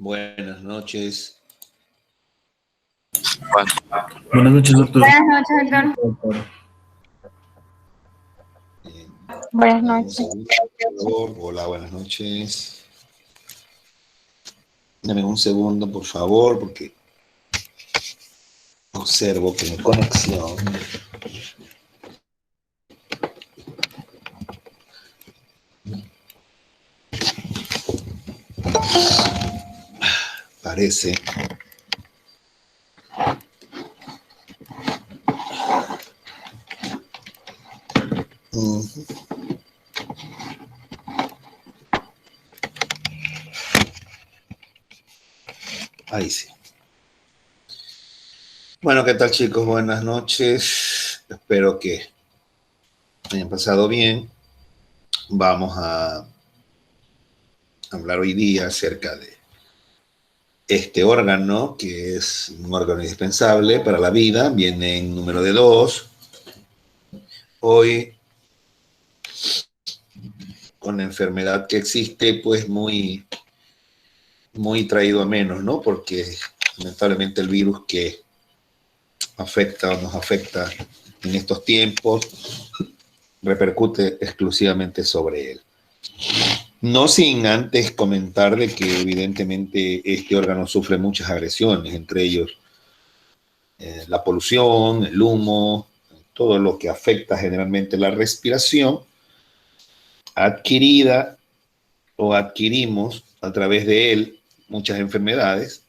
Buenas noches. Buenas noches, doctor. Buenas noches, doctor. Buenas noches. Por favor. Hola, buenas noches. Dame un segundo, por favor, porque observo que mi conexión parece ahí sí. Bueno, ¿qué tal, chicos? Buenas noches. Espero que hayan pasado bien. Vamos a hablar hoy día acerca de este órgano, que es un órgano indispensable para la vida. Viene en número de 2. Hoy, con la enfermedad que existe, pues muy traído a menos, ¿no? Porque lamentablemente el virus que afecta o nos afecta en estos tiempos repercute exclusivamente sobre él. No sin antes comentar de que evidentemente este órgano sufre muchas agresiones, entre ellos la polución, el humo, todo lo que afecta generalmente la respiración adquirida o adquirimos a través de él muchas enfermedades,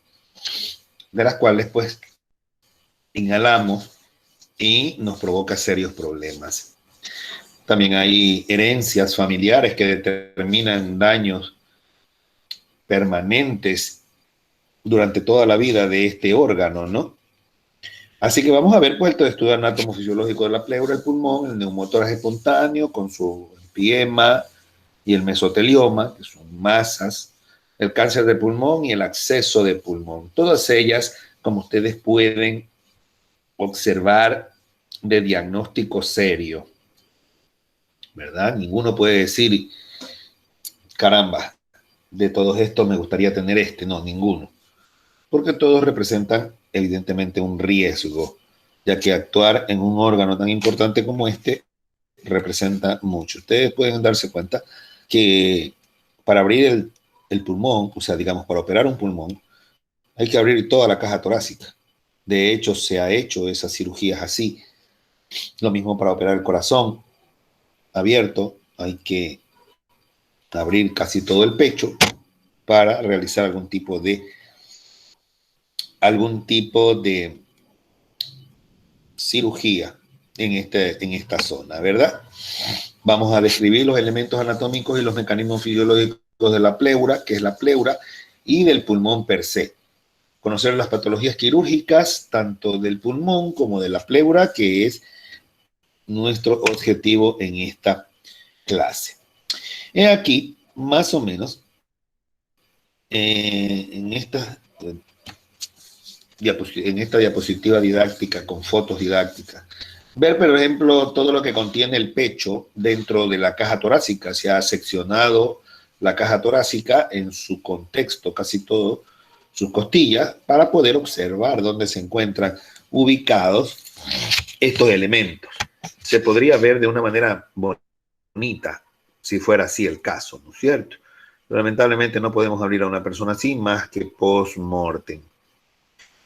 de las cuales pues inhalamos y nos provoca serios problemas. También hay herencias familiares que determinan daños permanentes durante toda la vida de este órgano, ¿no? Así que vamos a ver pues el estudio anatomofisiológico de la pleura, el pulmón, el neumotórax espontáneo con su empiema y el mesotelioma, que son masas, el cáncer de pulmón y el absceso de pulmón. Todas ellas, como ustedes pueden observar, de diagnóstico serio, ¿verdad? Ninguno puede decir, caramba, de todos estos me gustaría tener este. No, ninguno. Porque todos representan evidentemente un riesgo, ya que actuar en un órgano tan importante como este representa mucho. Ustedes pueden darse cuenta que para abrir el pulmón, o sea, digamos, para operar un pulmón, hay que abrir toda la caja torácica. De hecho, se ha hecho esas cirugías así. Lo mismo para operar el corazón abierto, hay que abrir casi todo el pecho para realizar algún tipo de cirugía en esta zona, ¿verdad? Vamos a describir los elementos anatómicos y los mecanismos fisiológicos de la pleura, que es la pleura, y del pulmón per se. Conocer las patologías quirúrgicas, tanto del pulmón como de la pleura, que es nuestro objetivo en esta clase. He aquí, más o menos, en esta diapositiva didáctica con fotos didácticas, ver, por ejemplo, todo lo que contiene el pecho dentro de la caja torácica. Se ha seccionado la caja torácica en su contexto, casi todo, sus costillas, para poder observar dónde se encuentran ubicados estos elementos. Se podría ver de una manera bonita si fuera así el caso, ¿no es cierto? Pero lamentablemente no podemos abrir a una persona así más que post-mortem.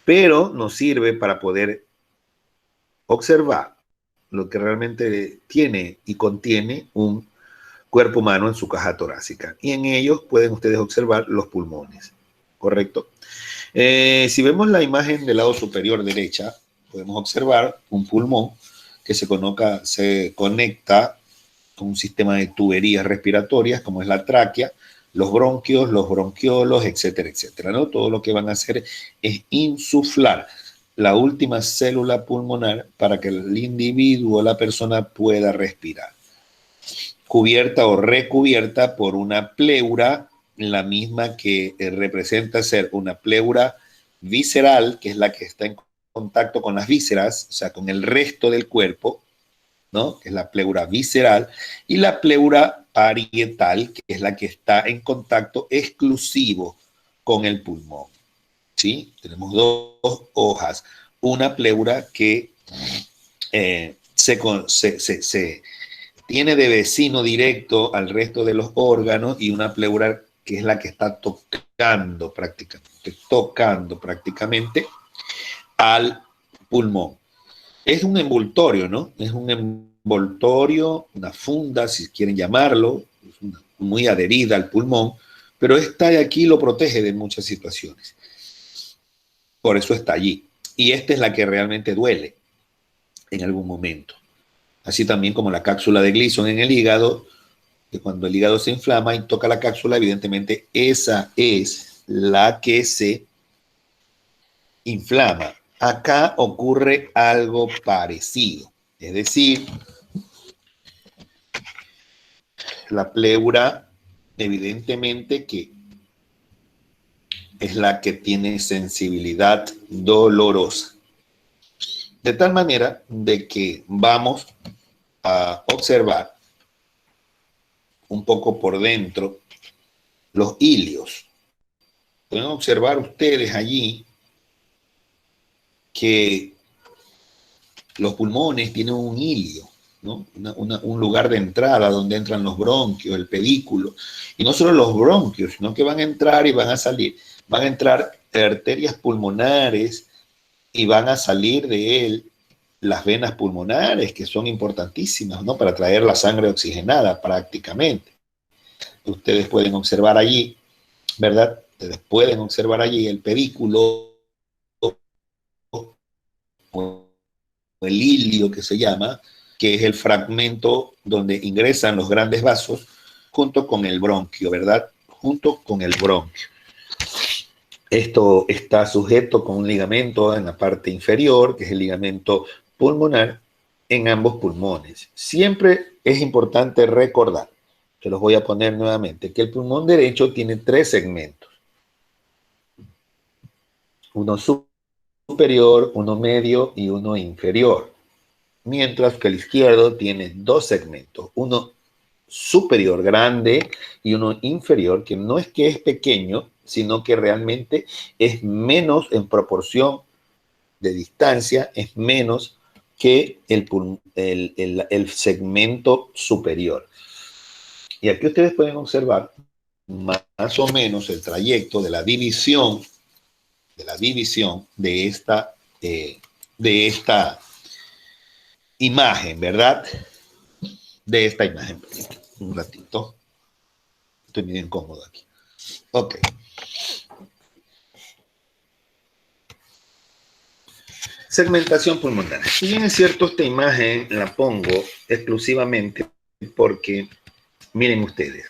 Pero nos sirve para poder observar lo que realmente tiene y contiene un cuerpo humano en su caja torácica. Y en ellos pueden ustedes observar los pulmones, ¿correcto? Si vemos la imagen del lado superior derecha, podemos observar un pulmón que se conecta con un sistema de tuberías respiratorias, como es la tráquea, los bronquios, los bronquiolos, etcétera, etcétera, ¿no? Todo lo que van a hacer es insuflar la última célula pulmonar para que el individuo, la persona, pueda respirar. Cubierta o recubierta por una pleura, la misma que representa ser una pleura visceral, que es la que está en contacto con las vísceras, o sea, con el resto del cuerpo, ¿no? Que es la pleura visceral, y la pleura parietal, que es la que está en contacto exclusivo con el pulmón. ¿Sí? Tenemos dos hojas. Una pleura que se tiene de vecino directo al resto de los órganos y una pleura que es la que está tocando prácticamente al pulmón. Es un envoltorio, ¿no? Es un envoltorio, una funda, si quieren llamarlo, muy adherida al pulmón, pero esta de aquí lo protege de muchas situaciones. Por eso está allí. Y esta es la que realmente duele en algún momento. Así también como la cápsula de Gleason en el hígado, que cuando el hígado se inflama y toca la cápsula, evidentemente esa es la que se inflama. Acá ocurre algo parecido. Es decir, la pleura, evidentemente que es la que tiene sensibilidad dolorosa. De tal manera de que vamos a observar un poco por dentro los ilios. Pueden observar ustedes allí que los pulmones tienen un ilio, ¿no? Un lugar de entrada donde entran los bronquios, el pedículo. Y no solo los bronquios, sino que van a entrar y van a salir. Van a entrar arterias pulmonares y van a salir de él las venas pulmonares, que son importantísimas, ¿no? Para traer la sangre oxigenada prácticamente. Ustedes pueden observar allí, ¿verdad? Ustedes pueden observar allí el pedículo, o el ilio que se llama, que es el fragmento donde ingresan los grandes vasos junto con el bronquio, ¿verdad? Junto con el bronquio. Esto está sujeto con un ligamento en la parte inferior, que es el ligamento pulmonar, en ambos pulmones. Siempre es importante recordar, que los voy a poner nuevamente, que el pulmón derecho tiene 3 segmentos. Uno superior, uno medio y uno inferior. Mientras que el izquierdo tiene 2 segmentos. Uno superior grande y uno inferior, que no es que es pequeño, sino que realmente es menos en proporción de distancia, es menos que el segmento superior. Y aquí ustedes pueden observar más o menos el trayecto de la división de esta imagen, ¿verdad? De esta imagen. Un ratito. Estoy medio incómodo aquí. Ok. Segmentación pulmonar. Si bien es cierto, esta imagen la pongo exclusivamente porque, miren ustedes,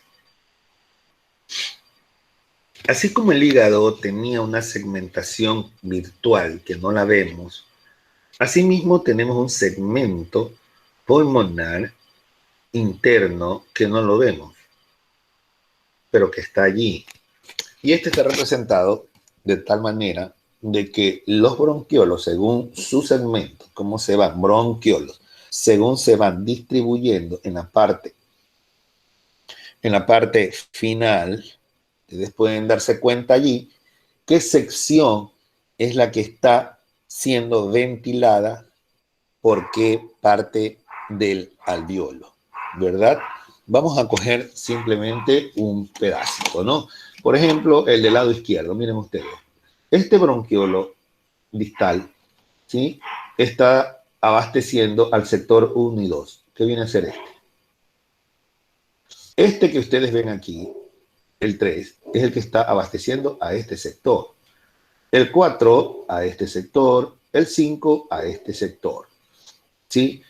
así como el hígado tenía una segmentación virtual que no la vemos, asimismo tenemos un segmento pulmonar interno que no lo vemos, pero que está allí. Y este está representado de tal manera de que los bronquiolos, según su segmento, cómo se van bronquiolos, según se van distribuyendo en la parte final, ustedes pueden darse cuenta allí qué sección es la que está siendo ventilada por qué parte del alveolo, ¿verdad? Vamos a coger simplemente un pedacito, ¿no? Por ejemplo, el del lado izquierdo, miren ustedes. Este bronquiolo distal, ¿sí? Está abasteciendo al sector 1 y 2. ¿Qué viene a ser este? Este que ustedes ven aquí, el 3, es el que está abasteciendo a este sector. El 4 a este sector, el 5 a este sector, ¿sí?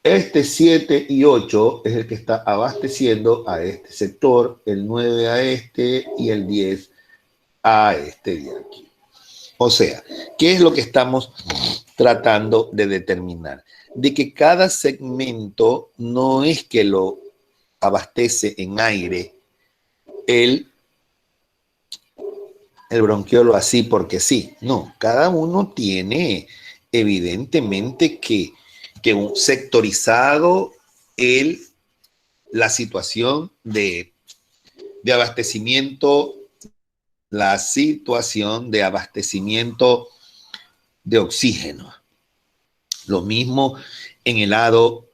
Este 7 y 8 es el que está abasteciendo a este sector, el 9 a este y el 10 a este de aquí. O sea, ¿qué es lo que estamos tratando de determinar? De que cada segmento no es que lo abastece en aire el bronquiolo así porque sí. No, cada uno tiene evidentemente que un sectorizado la situación de abastecimiento la situación de abastecimiento de oxígeno. Lo mismo en el lado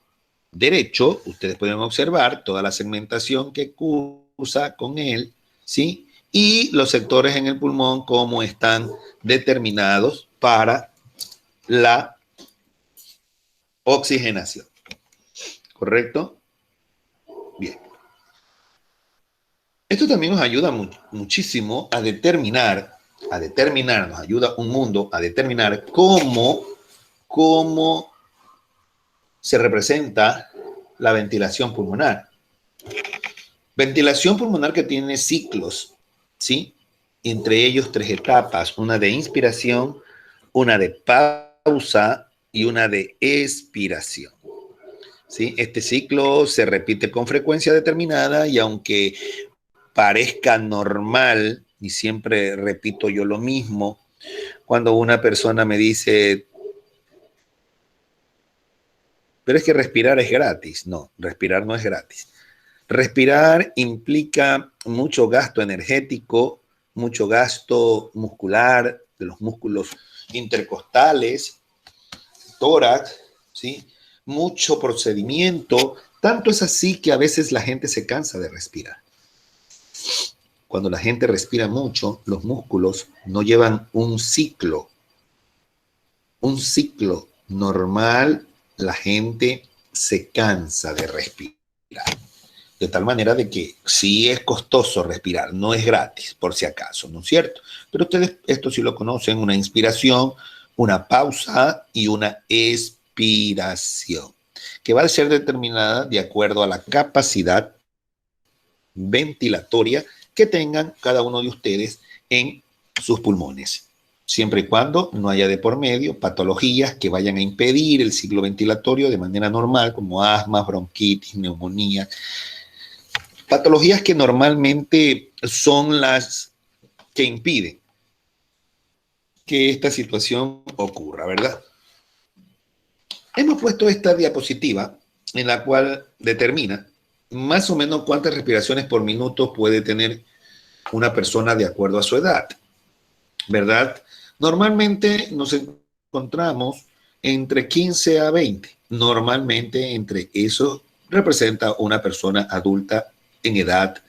derecho, ustedes pueden observar toda la segmentación que cursa con él, ¿sí? Y los sectores en el pulmón, cómo están determinados para la oxigenación. ¿Correcto? Bien. Esto también nos ayuda muchísimo a determinar, nos ayuda un mundo a determinar cómo se representa la ventilación pulmonar. Ventilación pulmonar que tiene ciclos, ¿sí? Entre ellos 3 etapas, una de inspiración, una de pausa y una de expiración. ¿Sí? Este ciclo se repite con frecuencia determinada y aunque parezca normal, y siempre repito yo lo mismo, cuando una persona me dice, pero es que respirar es gratis. No, respirar no es gratis. Respirar implica mucho gasto energético, mucho gasto muscular, de los músculos intercostales, tórax, ¿sí? Mucho procedimiento. Tanto es así que a veces la gente se cansa de respirar. Cuando la gente respira mucho, los músculos no llevan un ciclo normal. La gente se cansa de respirar. De tal manera de que sí es costoso respirar, no es gratis, por si acaso, ¿no es cierto? Pero ustedes esto sí lo conocen, una inspiración, una pausa y una expiración, que va a ser determinada de acuerdo a la capacidad ventilatoria que tengan cada uno de ustedes en sus pulmones, siempre y cuando no haya de por medio patologías que vayan a impedir el ciclo ventilatorio de manera normal, como asma, bronquitis, neumonía, patologías que normalmente son las que impiden que esta situación ocurra, ¿verdad? Hemos puesto esta diapositiva en la cual determina más o menos cuántas respiraciones por minuto puede tener una persona de acuerdo a su edad, ¿verdad? Normalmente nos encontramos entre 15 a 20. Normalmente entre eso representa una persona adulta en edad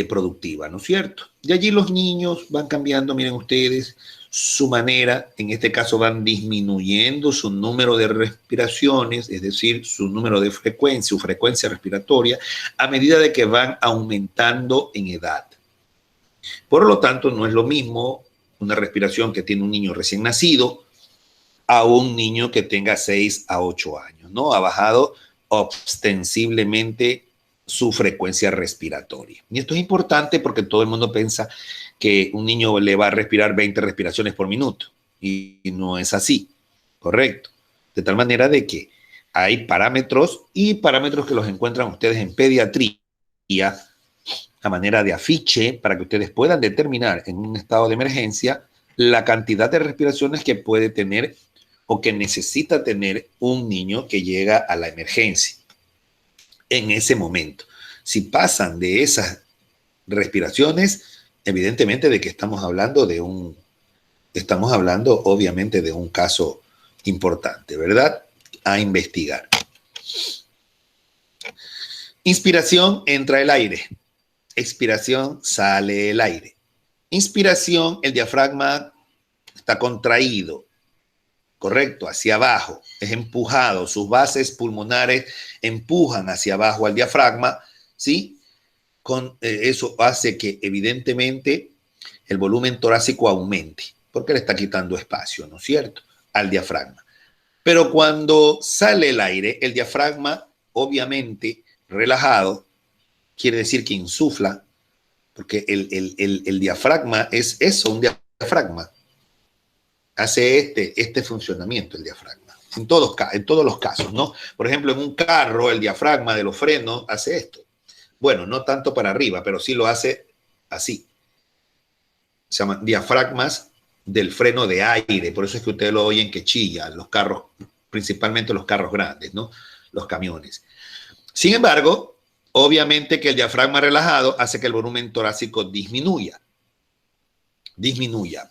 productiva, ¿no es cierto? Y allí los niños van cambiando, miren ustedes, su manera, en este caso van disminuyendo su número de respiraciones, es decir, su número de frecuencia, su frecuencia respiratoria, a medida de que van aumentando en edad. Por lo tanto, no es lo mismo una respiración que tiene un niño recién nacido a un niño que tenga 6 a 8 años, ¿no? Ha bajado ostensiblemente su frecuencia respiratoria. Y esto es importante porque todo el mundo piensa que un niño le va a respirar 20 respiraciones por minuto y no es así, correcto. De tal manera de que hay parámetros y parámetros que los encuentran ustedes en pediatría a manera de afiche para que ustedes puedan determinar en un estado de emergencia la cantidad de respiraciones que puede tener o que necesita tener un niño que llega a la emergencia en ese momento. Si pasan de esas respiraciones, evidentemente de que estamos hablando obviamente de un caso importante, ¿verdad? A investigar. Inspiración, entra el aire. Expiración, sale el aire. Inspiración, el diafragma está contraído, correcto, hacia abajo, es empujado, sus bases pulmonares empujan hacia abajo al diafragma, ¿sí? Eso hace que evidentemente el volumen torácico aumente, porque le está quitando espacio, ¿no es cierto?, al diafragma. Pero cuando sale el aire, el diafragma, obviamente, relajado, quiere decir que insufla, porque el diafragma es eso, un diafragma. Hace este funcionamiento el diafragma, en todos los casos, ¿no? Por ejemplo, en un carro, el diafragma de los frenos hace esto. Bueno, no tanto para arriba, pero sí lo hace así. Se llaman diafragmas del freno de aire, por eso es que ustedes lo oyen que chilla, los carros, principalmente los carros grandes, ¿no? Los camiones. Sin embargo, Obviamente que el diafragma relajado hace que el volumen torácico disminuya.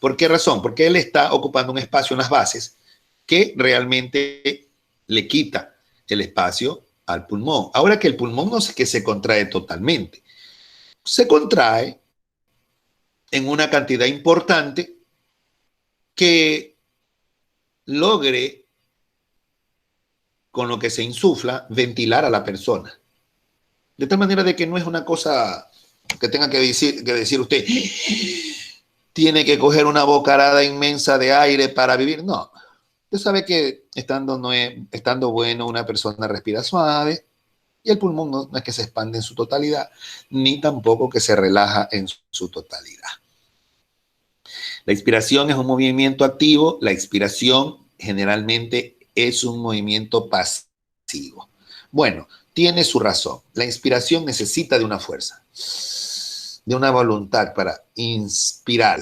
¿Por qué razón? Porque él está ocupando un espacio en las bases que realmente le quita el espacio al pulmón. Ahora que el pulmón no es que se contrae totalmente, se contrae en una cantidad importante que logre, con lo que se insufla, ventilar a la persona. De tal manera de que no es una cosa que tenga que decir usted, tiene que coger una bocarada inmensa de aire para vivir. No. Usted sabe que estando bueno, una persona respira suave y el pulmón no es que se expande en su totalidad, ni tampoco que se relaja en su totalidad. La inspiración es un movimiento activo, la expiración generalmente es un movimiento pasivo. Bueno, tiene su razón. La inspiración necesita de una fuerza, de una voluntad para inspirar.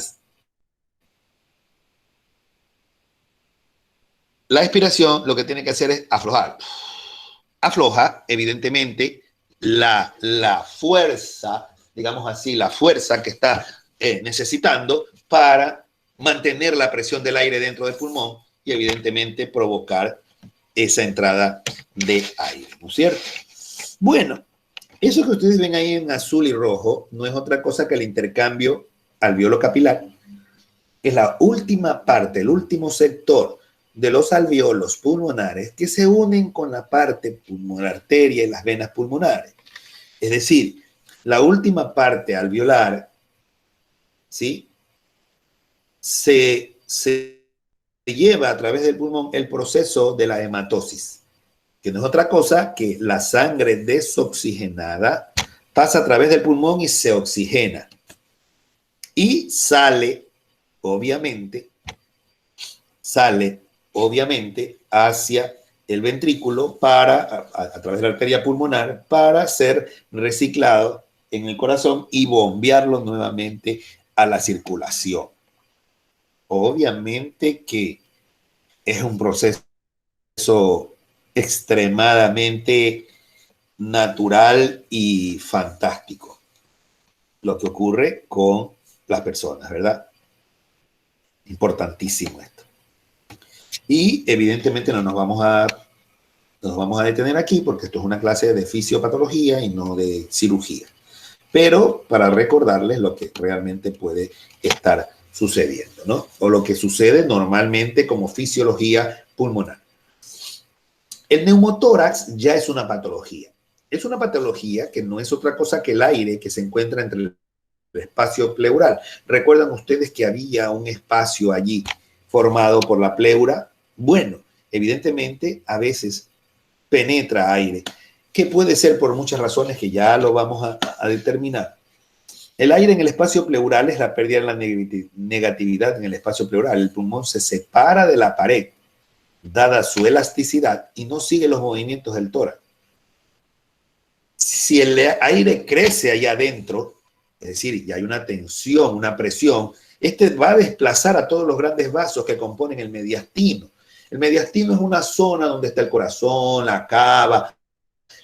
La expiración lo que tiene que hacer es aflojar. Afloja, evidentemente, la fuerza, digamos así, la fuerza que está necesitando para mantener la presión del aire dentro del pulmón y evidentemente provocar esa entrada de aire, ¿no es cierto? Bueno, eso que ustedes ven ahí en azul y rojo no es otra cosa que el intercambio alveolo capilar, que es la última parte, el último sector de los alveolos pulmonares que se unen con la parte pulmonar, arteria y las venas pulmonares. Es decir, la última parte alveolar, ¿sí?, se lleva a través del pulmón el proceso de la hematosis, que no es otra cosa que la sangre desoxigenada pasa a través del pulmón y se oxigena. Y sale, obviamente, hacia el ventrículo a través de la arteria pulmonar para ser reciclado en el corazón y bombearlo nuevamente a la circulación. Obviamente que es un proceso extremadamente natural y fantástico lo que ocurre con las personas, ¿verdad? Importantísimo esto. Y evidentemente no nos vamos a detener aquí porque esto es una clase de fisiopatología y no de cirugía. Pero para recordarles lo que realmente puede estar sucediendo, ¿no? O lo que sucede normalmente como fisiología pulmonar. El neumotórax ya es una patología. Es una patología que no es otra cosa que el aire que se encuentra entre el espacio pleural. ¿Recuerdan ustedes que había un espacio allí formado por la pleura? Bueno, evidentemente a veces penetra aire, que puede ser por muchas razones que ya lo vamos a determinar. El aire en el espacio pleural es la pérdida de la negatividad en el espacio pleural. El pulmón se separa de la pared, dada su elasticidad, y no sigue los movimientos del tórax. Si el aire crece allá adentro, es decir, y hay una tensión, una presión, este va a desplazar a todos los grandes vasos que componen el mediastino. El mediastino es una zona donde está el corazón, la cava,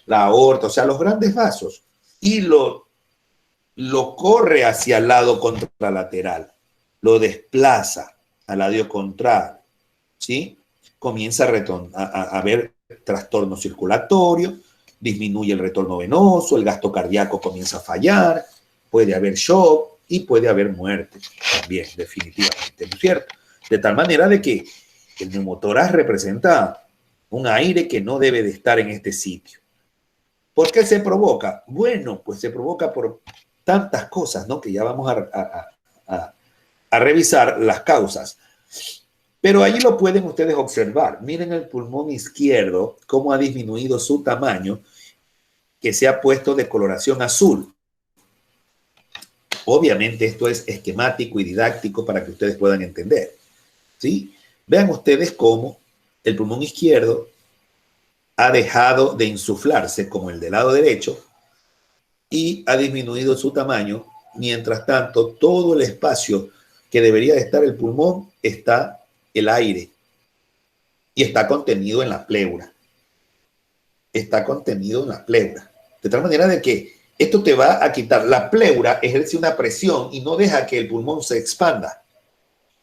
la aorta, o sea, los grandes vasos, y lo corre hacia el lado contralateral, lo desplaza al lado contrario, ¿sí? Comienza a haber trastorno circulatorio, disminuye el retorno venoso, el gasto cardíaco comienza a fallar, puede haber shock y puede haber muerte también, definitivamente, ¿no es cierto? De tal manera de que el neumotórax representa un aire que no debe de estar en este sitio. ¿Por qué se provoca? Bueno, pues se provoca por tantas cosas, ¿no? Que ya vamos a revisar las causas. Pero allí lo pueden ustedes observar. Miren el pulmón izquierdo, cómo ha disminuido su tamaño, que se ha puesto de coloración azul. Obviamente esto es esquemático y didáctico para que ustedes puedan entender, ¿sí? Vean ustedes cómo el pulmón izquierdo ha dejado de insuflarse como el del lado derecho y ha disminuido su tamaño. Mientras tanto, todo el espacio que debería de estar el pulmón está el aire y está contenido en la pleura. Está contenido en la pleura. De tal manera de que esto te va a quitar. La pleura ejerce una presión y no deja que el pulmón se expanda.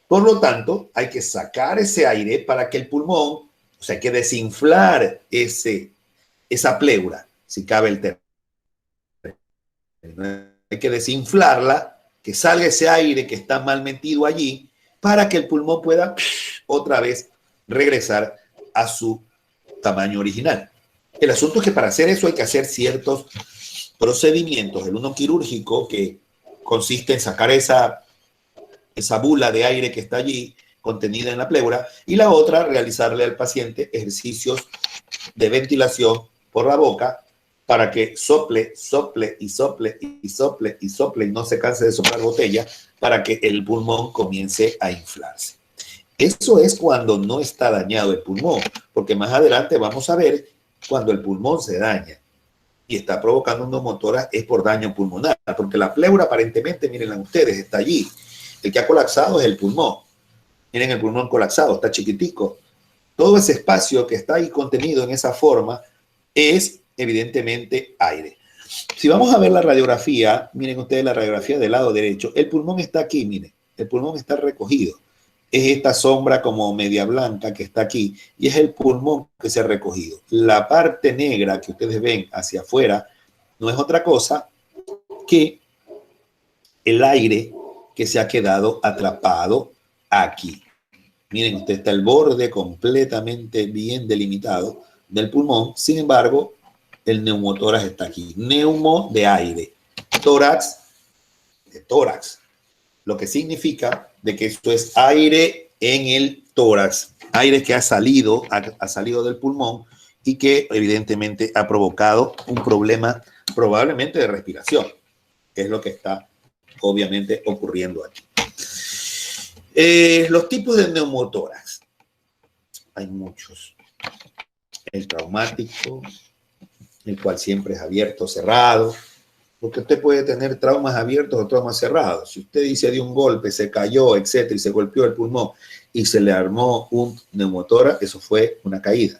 Por lo tanto, hay que sacar ese aire para que el pulmón, o sea, hay que desinflar esa pleura, si cabe el término. Hay que desinflarla, que salga ese aire que está mal metido allí, para que el pulmón pueda otra vez regresar a su tamaño original. El asunto es que para hacer eso hay que hacer ciertos procedimientos. El uno quirúrgico, que consiste en sacar esa bula de aire que está allí contenida en la pleura, y la otra, realizarle al paciente ejercicios de ventilación por la boca para que sople, sople y sople y sople y sople y no se canse de soplar botella, para que el pulmón comience a inflarse. Eso es cuando no está dañado el pulmón, porque más adelante vamos a ver cuando el pulmón se daña y está provocando un neumotórax, es por daño pulmonar, porque la pleura aparentemente, miren ustedes, está allí. El que ha colapsado es el pulmón. Miren el pulmón colapsado, está chiquitico. Todo ese espacio que está ahí contenido en esa forma es evidentemente aire. Si vamos a ver la radiografía, miren ustedes la radiografía del lado derecho, el pulmón está aquí, miren, el pulmón está recogido. Es esta sombra como media blanca que está aquí y es el pulmón que se ha recogido. La parte negra que ustedes ven hacia afuera no es otra cosa que el aire que se ha quedado atrapado aquí. Miren, usted está el borde completamente bien delimitado del pulmón. Sin embargo, el neumotórax está aquí. Neumo de aire. Tórax de tórax. Lo que significa de que esto es aire en el tórax. Aire que ha salido del pulmón y que evidentemente ha provocado un problema probablemente de respiración, que es lo que está obviamente ocurriendo aquí. Los tipos de neumotórax. Hay muchos. El traumático, el cual siempre es abierto, cerrado, porque usted puede tener traumas abiertos o traumas cerrados. Si usted dice de un golpe, se cayó, etcétera, y se golpeó el pulmón y se le armó un neumotórax, eso fue una caída.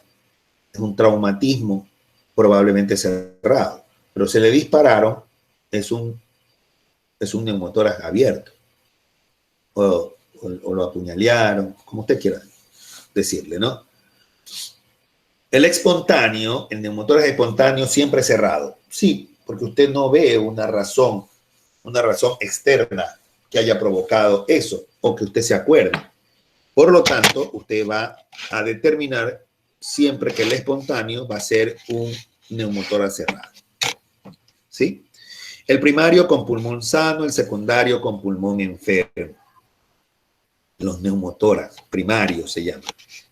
Es un traumatismo probablemente cerrado, pero se le dispararon, es un neumotórax abierto. O lo apuñalearon, como usted quiera decirle, ¿no? El espontáneo, el neumotórax espontáneo siempre cerrado. Sí, porque usted no ve una razón externa que haya provocado eso o que usted se acuerde. Por lo tanto, usted va a determinar siempre que el espontáneo va a ser un neumotórax cerrado. ¿Sí? El primario con pulmón sano, el secundario con pulmón enfermo. Los neumotórax primarios se llaman.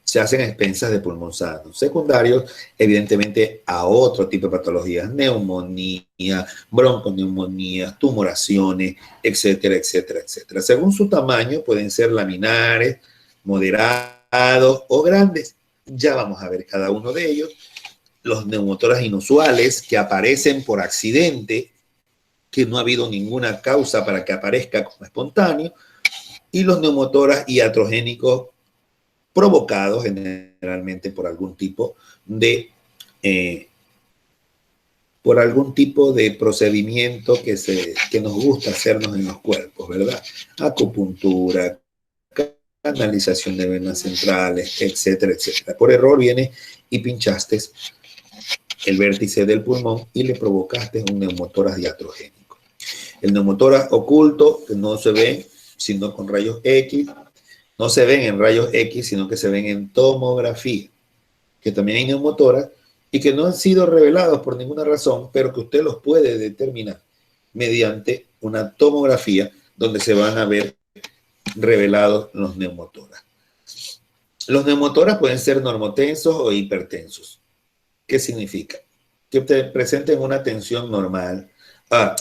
Se hacen a expensas de pulmón sano. Secundarios, evidentemente, a otro tipo de patologías, neumonía, bronconeumonía, tumoraciones, etcétera, etcétera, etcétera. Según su tamaño, pueden ser laminares, moderados o grandes. Ya vamos a ver cada uno de ellos. Los neumotórax inusuales que aparecen por accidente, que no ha habido ninguna causa para que aparezca como espontáneo, y los neumotórax iatrogénicos provocados generalmente por algún tipo de procedimiento que nos gusta hacernos en los cuerpos, ¿verdad? Acupuntura, canalización de venas centrales, etcétera, etcétera. Por error viene y pinchaste el vértice del pulmón y le provocaste un neumotórax iatrogénico. El neumotórax oculto, que no se ve sino con rayos X, no se ven en rayos X, sino que se ven en tomografía, que también hay neumotórax y que no han sido revelados por ninguna razón, pero que usted los puede determinar mediante una tomografía donde se van a ver revelados los neumotórax. Los neumotórax pueden ser normotensos o hipertensos. ¿Qué significa? Que te presenten una tensión normal.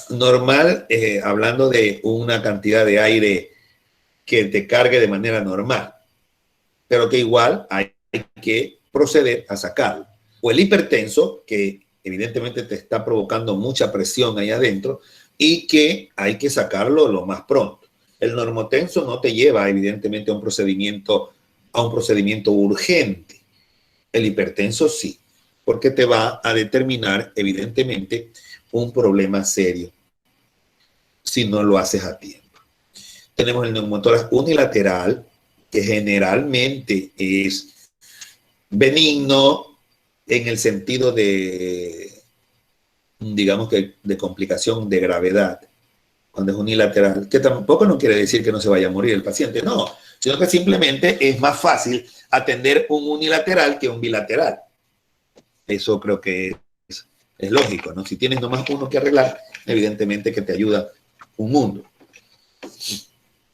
Normal, hablando de una cantidad de aire que te cargue de manera normal, pero que igual hay que proceder a sacarlo. O el hipertenso, que evidentemente te está provocando mucha presión ahí adentro y que hay que sacarlo lo más pronto. El normotenso no te lleva evidentemente a un procedimiento urgente. El hipertenso sí. porque te va a determinar, evidentemente, un problema serio si no lo haces a tiempo. Tenemos el neumotórax unilateral, que generalmente es benigno en el sentido de, digamos que de complicación de gravedad, cuando es unilateral, que tampoco no quiere decir que no se vaya a morir el paciente, no, sino que simplemente es más fácil atender un unilateral que un bilateral. Eso creo que es lógico, ¿no? Si tienes nomás uno que arreglar, evidentemente que te ayuda un mundo.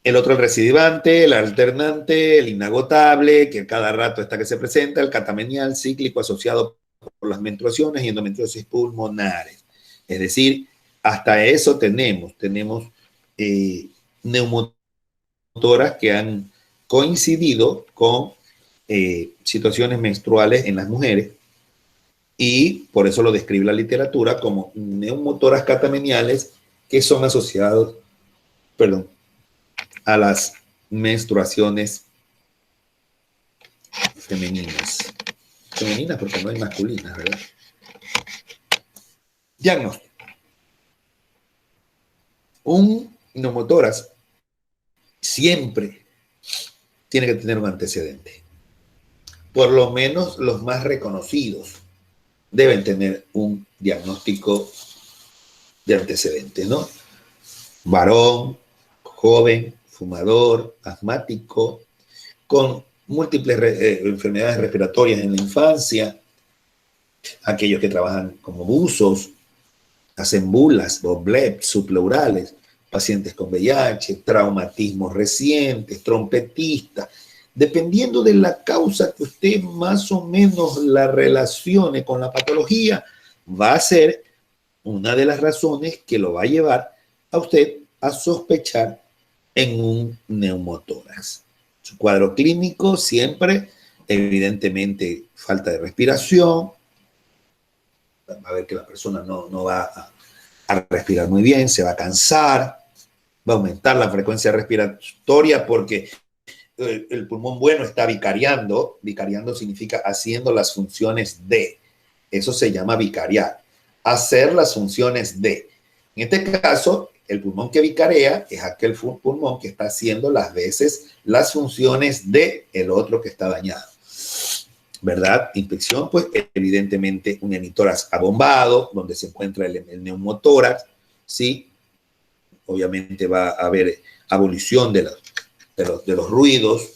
El otro, el recidivante, el alternante, el inagotable, que cada rato está que se presenta, el catamenial cíclico asociado por las menstruaciones y endometriosis pulmonares. Es decir, hasta eso tenemos neumotoras que han coincidido con situaciones menstruales en las mujeres, y por eso lo describe la literatura como neumotoras catameniales que son asociados, a las menstruaciones femeninas. Femeninas porque no hay masculinas, ¿verdad? Diagnóstico. Un neumotórax siempre tiene que tener un antecedente. Por lo menos los más reconocidos deben tener un diagnóstico de antecedentes, ¿no? Varón, joven, fumador, asmático, con múltiples enfermedades respiratorias en la infancia, aquellos que trabajan como buzos, hacen bulas, doblep, subpleurales, pacientes con VIH, traumatismos recientes, trompetistas. Dependiendo de la causa que usted más o menos la relacione con la patología, va a ser una de las razones que lo va a llevar a usted a sospechar en un neumotórax. Su cuadro clínico siempre, evidentemente, falta de respiración. Va a ver que la persona no va a respirar muy bien, se va a cansar, va a aumentar la frecuencia respiratoria porque el pulmón bueno está vicariando. Vicariando significa haciendo las funciones de. Eso se llama vicariar. Hacer las funciones de. En este caso, el pulmón que vicarea es aquel pulmón que está haciendo las veces las funciones de el otro que está dañado. ¿Verdad? Inspección, pues evidentemente un hemitórax abombado, donde se encuentra el neumotórax, ¿sí? Obviamente va a haber abolición de los ruidos,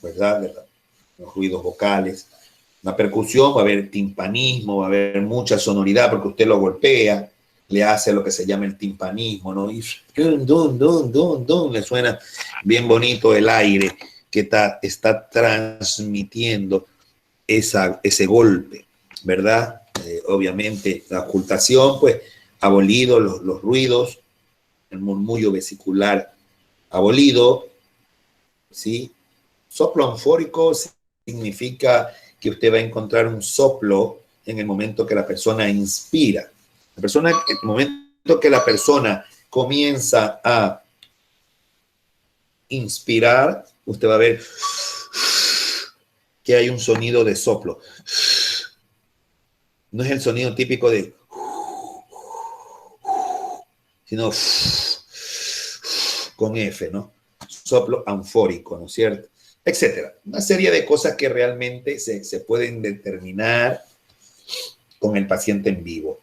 ¿verdad? De los ruidos vocales. La percusión, va a haber timpanismo, va a haber mucha sonoridad porque usted lo golpea, le hace lo que se llama el timpanismo, ¿no? Y le suena bien bonito el aire que está transmitiendo ese golpe, ¿verdad? Obviamente la ocultación, pues, abolido los ruidos, el murmullo vesicular abolido, ¿sí? Soplo anfórico significa que usted va a encontrar un soplo en el momento que la persona inspira. En el momento que la persona comienza a inspirar, usted va a ver que hay un sonido de soplo. No es el sonido típico de, sino con F, ¿no? Soplo anfórico, ¿no es cierto? Etcétera. Una serie de cosas que realmente se pueden determinar con el paciente en vivo.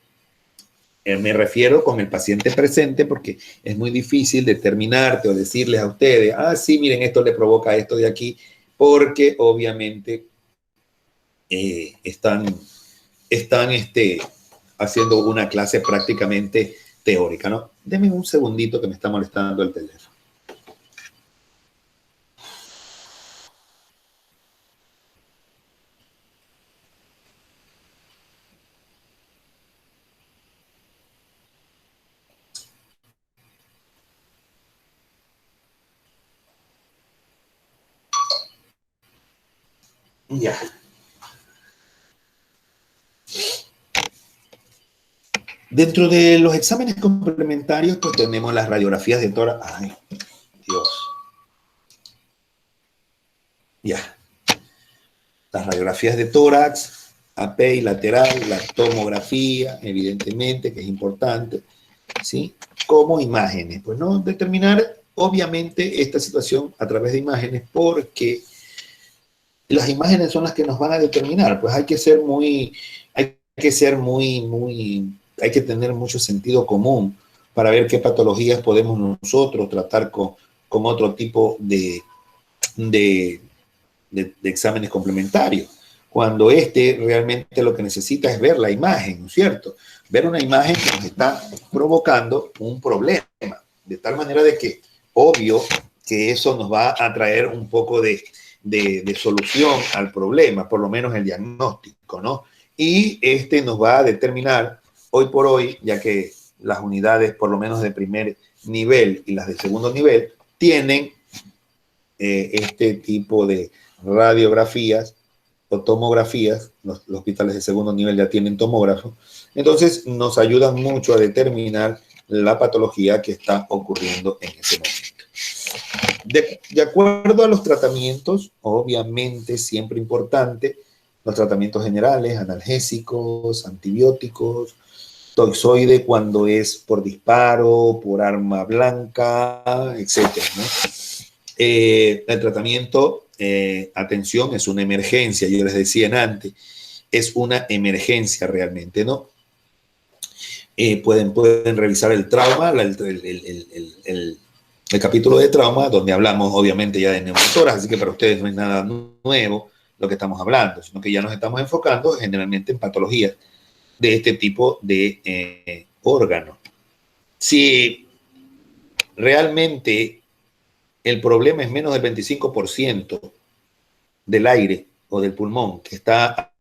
Me refiero con el paciente presente porque es muy difícil determinarte o decirles a ustedes, sí, miren, esto le provoca esto de aquí, porque obviamente están haciendo una clase prácticamente teórica, ¿no? Denme un segundito que me está molestando el teléfono. Ya. Dentro de los exámenes complementarios, pues tenemos las radiografías de tórax. Ay, Dios. Ya. Las radiografías de tórax, AP y lateral, la tomografía, evidentemente, que es importante, ¿sí? Como imágenes. Pues no determinar, obviamente, esta situación a través de imágenes, porque las imágenes son las que nos van a determinar. Pues hay que tener mucho sentido común para ver qué patologías podemos nosotros tratar con otro tipo de exámenes complementarios, cuando realmente lo que necesita es ver la imagen, ¿no es cierto? Ver una imagen que nos está provocando un problema, de tal manera de que, obvio, que eso nos va a traer un poco de solución al problema, por lo menos el diagnóstico, ¿no? Y nos va a determinar, hoy por hoy, ya que las unidades, por lo menos de primer nivel y las de segundo nivel, tienen este tipo de radiografías o tomografías. Los hospitales de segundo nivel ya tienen tomógrafo. Entonces nos ayudan mucho a determinar la patología que está ocurriendo en ese momento. De acuerdo a los tratamientos, obviamente siempre importante, los tratamientos generales, analgésicos, antibióticos, toxoide cuando es por disparo, por arma blanca, etcétera, ¿no? El tratamiento, atención, es una emergencia, yo les decía antes, es una emergencia realmente, ¿no? Pueden revisar el trauma, el capítulo de trauma, donde hablamos obviamente ya de neumotoras, así que para ustedes no es nada nuevo lo que estamos hablando, sino que ya nos estamos enfocando generalmente en patologías de este tipo de órganos. Si realmente el problema es menos del 25% del aire o del pulmón que está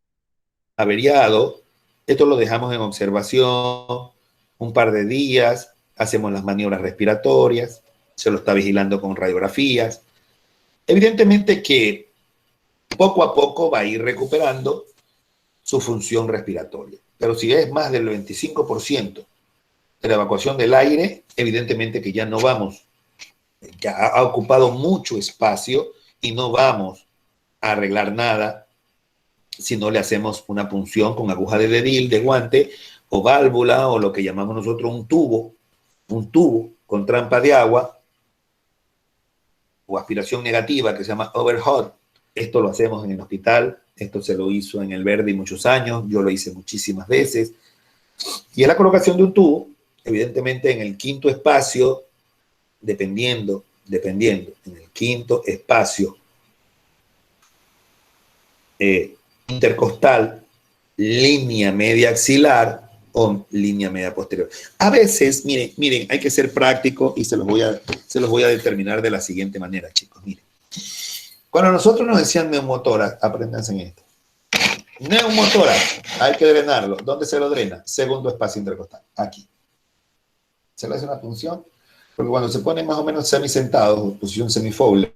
averiado, esto lo dejamos en observación un par de días, hacemos las maniobras respiratorias, se lo está vigilando con radiografías. Evidentemente que poco a poco va a ir recuperando su función respiratoria, pero si es más del 25% de la evacuación del aire, evidentemente que ya no vamos, ya ha ocupado mucho espacio y no vamos a arreglar nada si no le hacemos una punción con aguja de dedil, de guante, o válvula, o lo que llamamos nosotros un tubo con trampa de agua, o aspiración negativa, que se llama overhead. Esto lo hacemos en el hospital, esto se lo hizo en el Verdi muchos años, yo lo hice muchísimas veces, y es la colocación de un tubo, evidentemente en el quinto espacio, dependiendo, en el quinto espacio intercostal, línea media axilar o línea media posterior. A veces, miren, hay que ser práctico y se los voy a determinar de la siguiente manera, chicos. Miren, cuando nosotros nos decían neumotórax, apréndanse en esto. Neumotórax, hay que drenarlo. ¿Dónde se lo drena? Segundo espacio intercostal, aquí. Se le hace una punción, porque cuando se ponen más o menos semisentados, posición semifoble,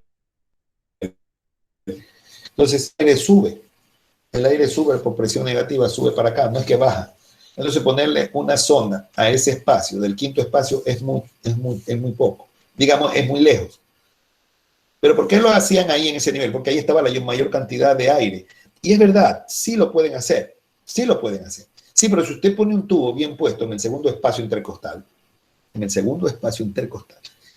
entonces el aire sube por presión negativa, sube para acá, no es que baja. Entonces ponerle una sonda a ese espacio, del quinto espacio, es muy poco. Digamos, es muy lejos. ¿Pero por qué lo hacían ahí en ese nivel? Porque ahí estaba la mayor cantidad de aire. Y es verdad, sí lo pueden hacer. Sí, pero si usted pone un tubo bien puesto en el segundo espacio intercostal,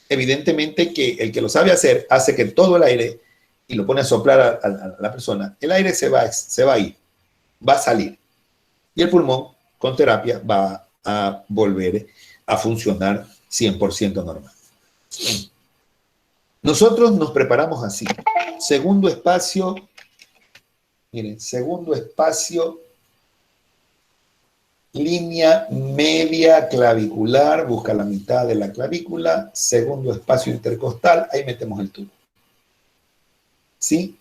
evidentemente que el que lo sabe hacer hace que todo el aire, y lo pone a soplar a la persona, el aire se va a ir, va a salir. Y el pulmón, con terapia, va a volver a funcionar 100% normal. Nosotros nos preparamos así. Segundo espacio, miren, línea media clavicular, busca la mitad de la clavícula, segundo espacio intercostal, ahí metemos el tubo. ¿Sí?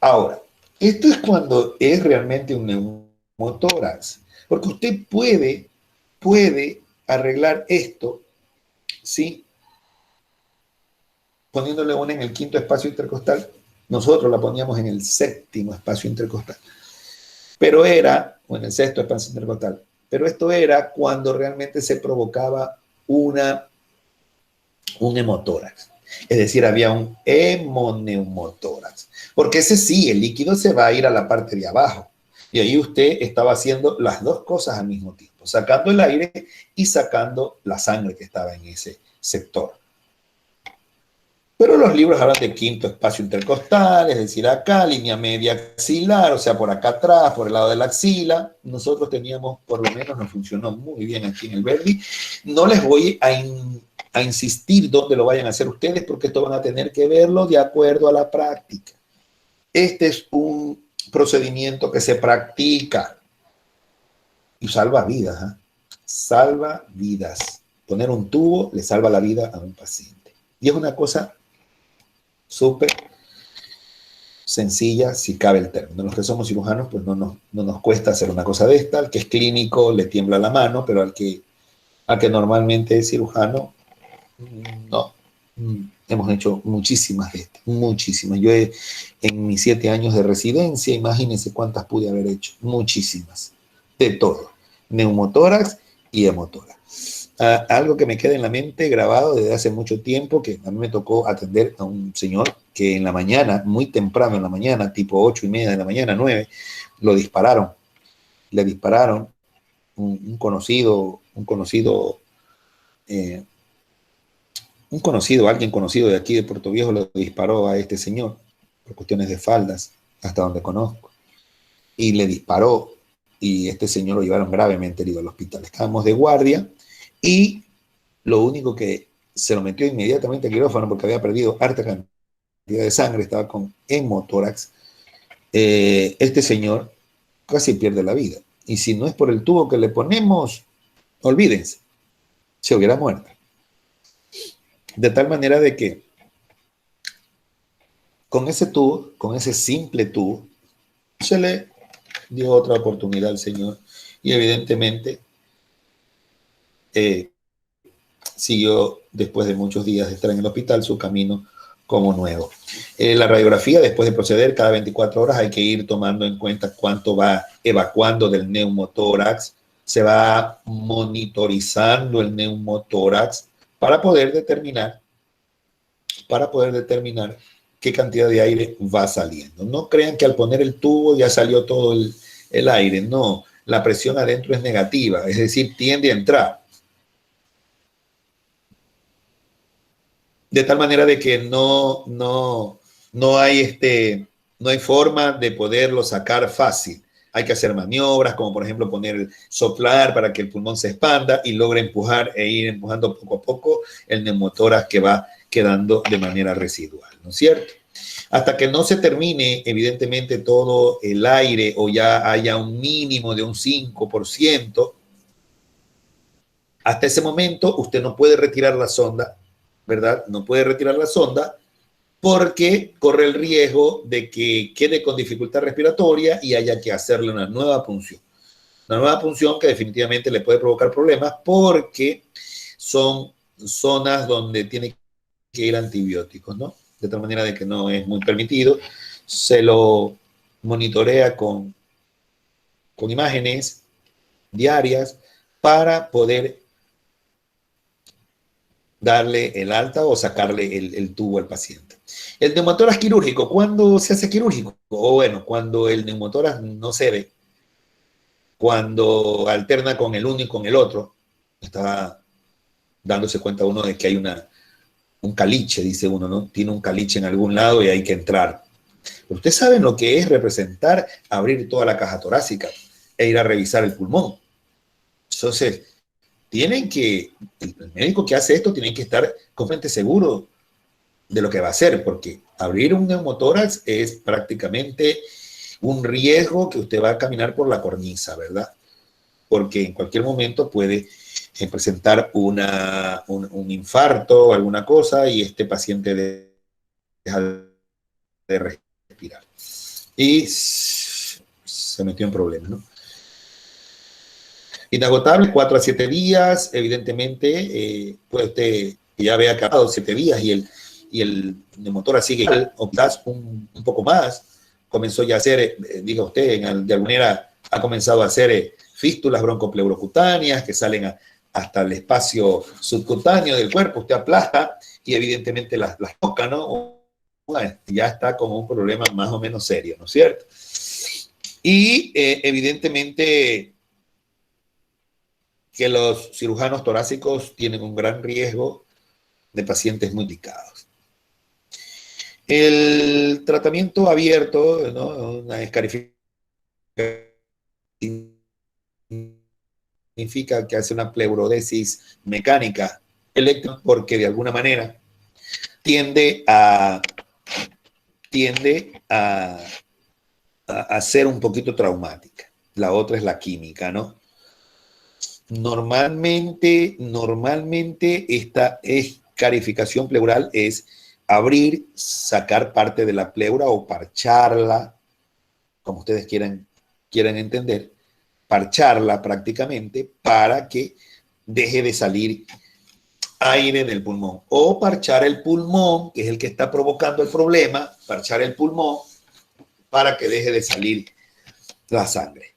Ahora, esto es cuando es realmente un neumotórax, porque usted puede arreglar esto, ¿sí? Poniéndole una en el quinto espacio intercostal, nosotros la poníamos en el séptimo espacio intercostal, o en el sexto espacio intercostal, pero esto era cuando realmente se provocaba un hemotórax, es decir, había un hemoneumotórax, porque ese sí, el líquido se va a ir a la parte de abajo, Y ahí usted estaba haciendo las dos cosas al mismo tiempo, sacando el aire y sacando la sangre que estaba en ese sector. Pero los libros hablan de quinto espacio intercostal, es decir, acá, línea media axilar, o sea, por acá atrás, por el lado de la axila. Nosotros teníamos, por lo menos nos funcionó muy bien aquí en el Verdi. No les voy a insistir dónde lo vayan a hacer ustedes, porque esto van a tener que verlo de acuerdo a la práctica. Este es un procedimiento que se practica y salva vidas, ¿eh? Salva vidas. Poner un tubo le salva la vida a un paciente. Y es una cosa súper sencilla, si cabe el término. Los que somos cirujanos, pues no nos cuesta hacer una cosa de esta. Al que es clínico le tiembla la mano, pero al que normalmente es cirujano, no. Hemos hecho muchísimas de estas, muchísimas. Yo en mis 7 años de residencia, imagínense cuántas pude haber hecho, muchísimas, de todo, neumotórax y hemotórax. Algo que me queda en la mente grabado desde hace mucho tiempo, que a mí me tocó atender a un señor que en la mañana, muy temprano en la mañana, tipo 8:30 de la mañana, 9, lo dispararon. Le dispararon un conocido, alguien conocido de aquí de Puerto Viejo lo disparó a este señor por cuestiones de faldas, hasta donde conozco. Y le disparó y este señor lo llevaron gravemente herido al hospital. Estábamos de guardia y lo único que se lo metió inmediatamente al quirófano porque había perdido harta cantidad de sangre, estaba con hemotórax. Este señor casi pierde la vida. Y si no es por el tubo que le ponemos, olvídense, se hubiera muerto. De tal manera de que con ese tubo, con ese simple tubo, se le dio otra oportunidad al señor y evidentemente siguió, después de muchos días de estar en el hospital, su camino como nuevo. La radiografía, después de proceder, cada 24 horas hay que ir tomando en cuenta cuánto va evacuando del neumotórax, se va monitorizando el neumotórax para poder determinar qué cantidad de aire va saliendo. No crean que al poner el tubo ya salió todo el aire, no, la presión adentro es negativa, es decir, tiende a entrar. De tal manera de que no hay forma de poderlo sacar fácil. Hay que hacer maniobras, como por ejemplo soplar para que el pulmón se expanda y logre empujar e ir empujando poco a poco el neumotórax que va quedando de manera residual, ¿no es cierto? Hasta que no se termine, evidentemente, todo el aire o ya haya un mínimo de un 5%, hasta ese momento usted no puede retirar la sonda, ¿verdad? No puede retirar la sonda porque corre el riesgo de que quede con dificultad respiratoria y haya que hacerle una nueva punción. Una nueva punción que definitivamente le puede provocar problemas porque son zonas donde tiene que ir antibióticos, ¿no? De tal manera de que no es muy permitido. Se lo monitorea con imágenes diarias para poder darle el alta o sacarle el tubo al paciente. El neumotórax quirúrgico, ¿cuándo se hace quirúrgico? O bueno, cuando el neumotórax no se ve, cuando alterna con el uno y con el otro, está dándose cuenta uno de que hay un caliche, dice uno, ¿no? Tiene un caliche en algún lado y hay que entrar. Pero ustedes saben lo que es representar abrir toda la caja torácica e ir a revisar el pulmón. Entonces, el médico que hace esto tiene que estar completamente seguro de lo que va a hacer, porque abrir un neumotórax es prácticamente un riesgo que usted va a caminar por la cornisa, ¿verdad? Porque en cualquier momento puede presentar un infarto o alguna cosa y este paciente deja de respirar. Y se metió en problemas, ¿no? Inagotable, 4 a 7 días, evidentemente, puede usted ya haber acabado 7 días y el neumotórax sigue igual, o quizás un poco más, comenzó ya a hacer, diga usted, de alguna manera ha comenzado a hacer fístulas broncopleurocutáneas que salen hasta el espacio subcutáneo del cuerpo, usted aplasta y evidentemente las toca, ¿no? Ya está como un problema más o menos serio, ¿no es cierto? Y evidentemente que los cirujanos torácicos tienen un gran riesgo de pacientes muy delicados. El tratamiento abierto, ¿no? Una escarificación significa que hace una pleurodesis mecánica eléctrica porque de alguna manera tiende a ser un poquito traumática. La otra es la química, ¿no? Normalmente esta escarificación pleural es abrir, sacar parte de la pleura o parcharla, como ustedes quieran entender, parcharla prácticamente para que deje de salir aire del pulmón. O parchar el pulmón, que es el que está provocando el problema, parchar el pulmón para que deje de salir la sangre.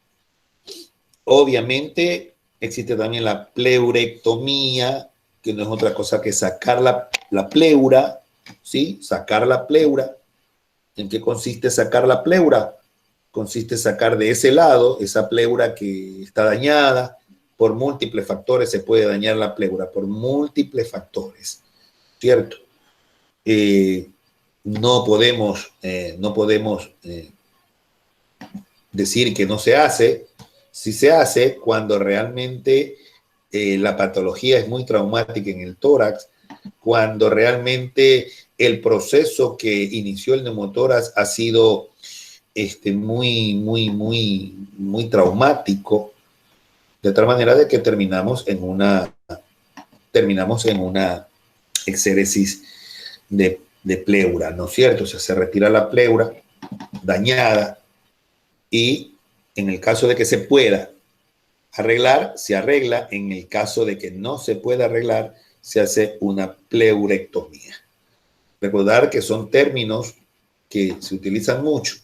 Obviamente existe también la pleurectomía, que no es otra cosa que sacar la pleura, ¿sí? Sacar la pleura. ¿En qué consiste sacar la pleura? Consiste sacar de ese lado esa pleura que está dañada. Por múltiples factores se puede dañar la pleura, por múltiples factores, ¿cierto? No podemos decir que no se hace. Si se hace cuando realmente la patología es muy traumática en el tórax, cuando realmente el proceso que inició el neumotórax ha sido muy traumático, de tal manera de que terminamos en una exéresis de pleura, ¿no es cierto? O sea, se retira la pleura dañada y en el caso de que se pueda arreglar, se arregla. En el caso de que no se pueda arreglar, se hace una pleurectomía. Recordar que son términos que se utilizan mucho,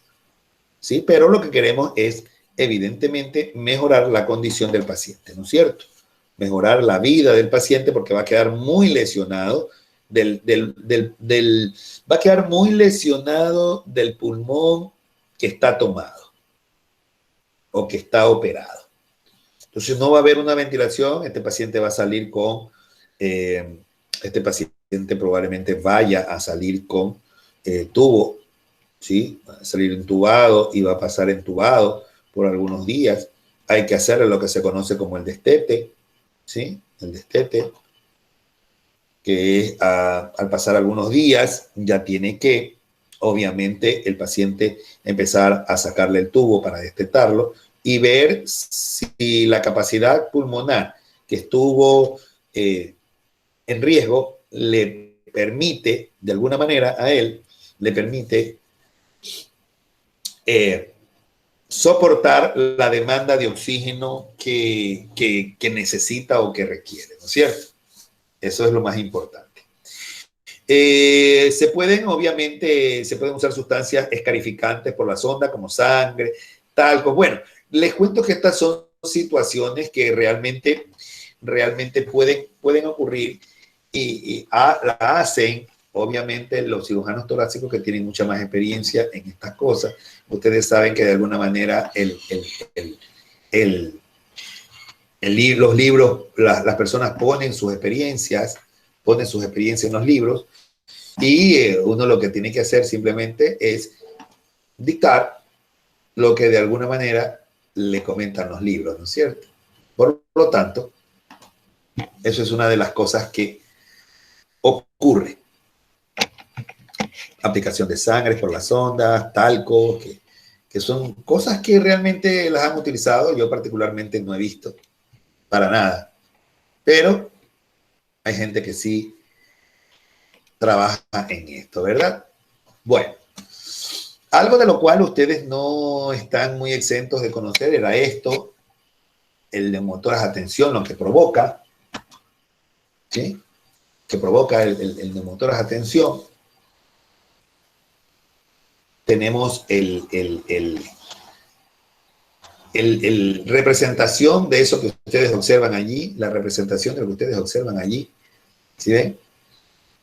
¿sí? Pero lo que queremos es, evidentemente, mejorar la condición del paciente, ¿no es cierto? Mejorar la vida del paciente porque va a quedar muy lesionado va a quedar muy lesionado del pulmón que está tomado o que está operado. Entonces no va a haber una ventilación, este paciente va a salir con, este paciente probablemente vaya a salir con tubo, ¿sí? Va a salir entubado y va a pasar entubado por algunos días. Hay que hacerle lo que se conoce como el destete, ¿sí? El destete, que es al pasar algunos días ya tiene que, obviamente, el paciente empezar a sacarle el tubo para destetarlo y ver si la capacidad pulmonar que estuvo en riesgo le permite, de alguna manera a él, le permite soportar la demanda de oxígeno que necesita o que requiere, ¿no es cierto? Eso es lo más importante. Obviamente, se pueden usar sustancias escarificantes por la sonda, como sangre, talco. Bueno, les cuento que estas son situaciones que realmente pueden ocurrir y la hacen, obviamente, los cirujanos torácicos que tienen mucha más experiencia en estas cosas. Ustedes saben que de alguna manera los libros, las personas ponen sus experiencias en los libros y uno lo que tiene que hacer simplemente es dictar lo que de alguna manera le comentan los libros, ¿no es cierto? Por lo tanto, eso es una de las cosas que ocurre. Aplicación de sangre por las ondas, talco, que son cosas que realmente las han utilizado. Yo particularmente no he visto para nada, pero hay gente que sí trabaja en esto, ¿verdad? Bueno, algo de lo cual ustedes no están muy exentos de conocer era esto, el neumotórax a tensión, lo que provoca, ¿sí? Que provoca el neumotórax a tensión. Tenemos representación de eso que ustedes observan allí, la representación de lo que ustedes observan allí, ¿sí ven?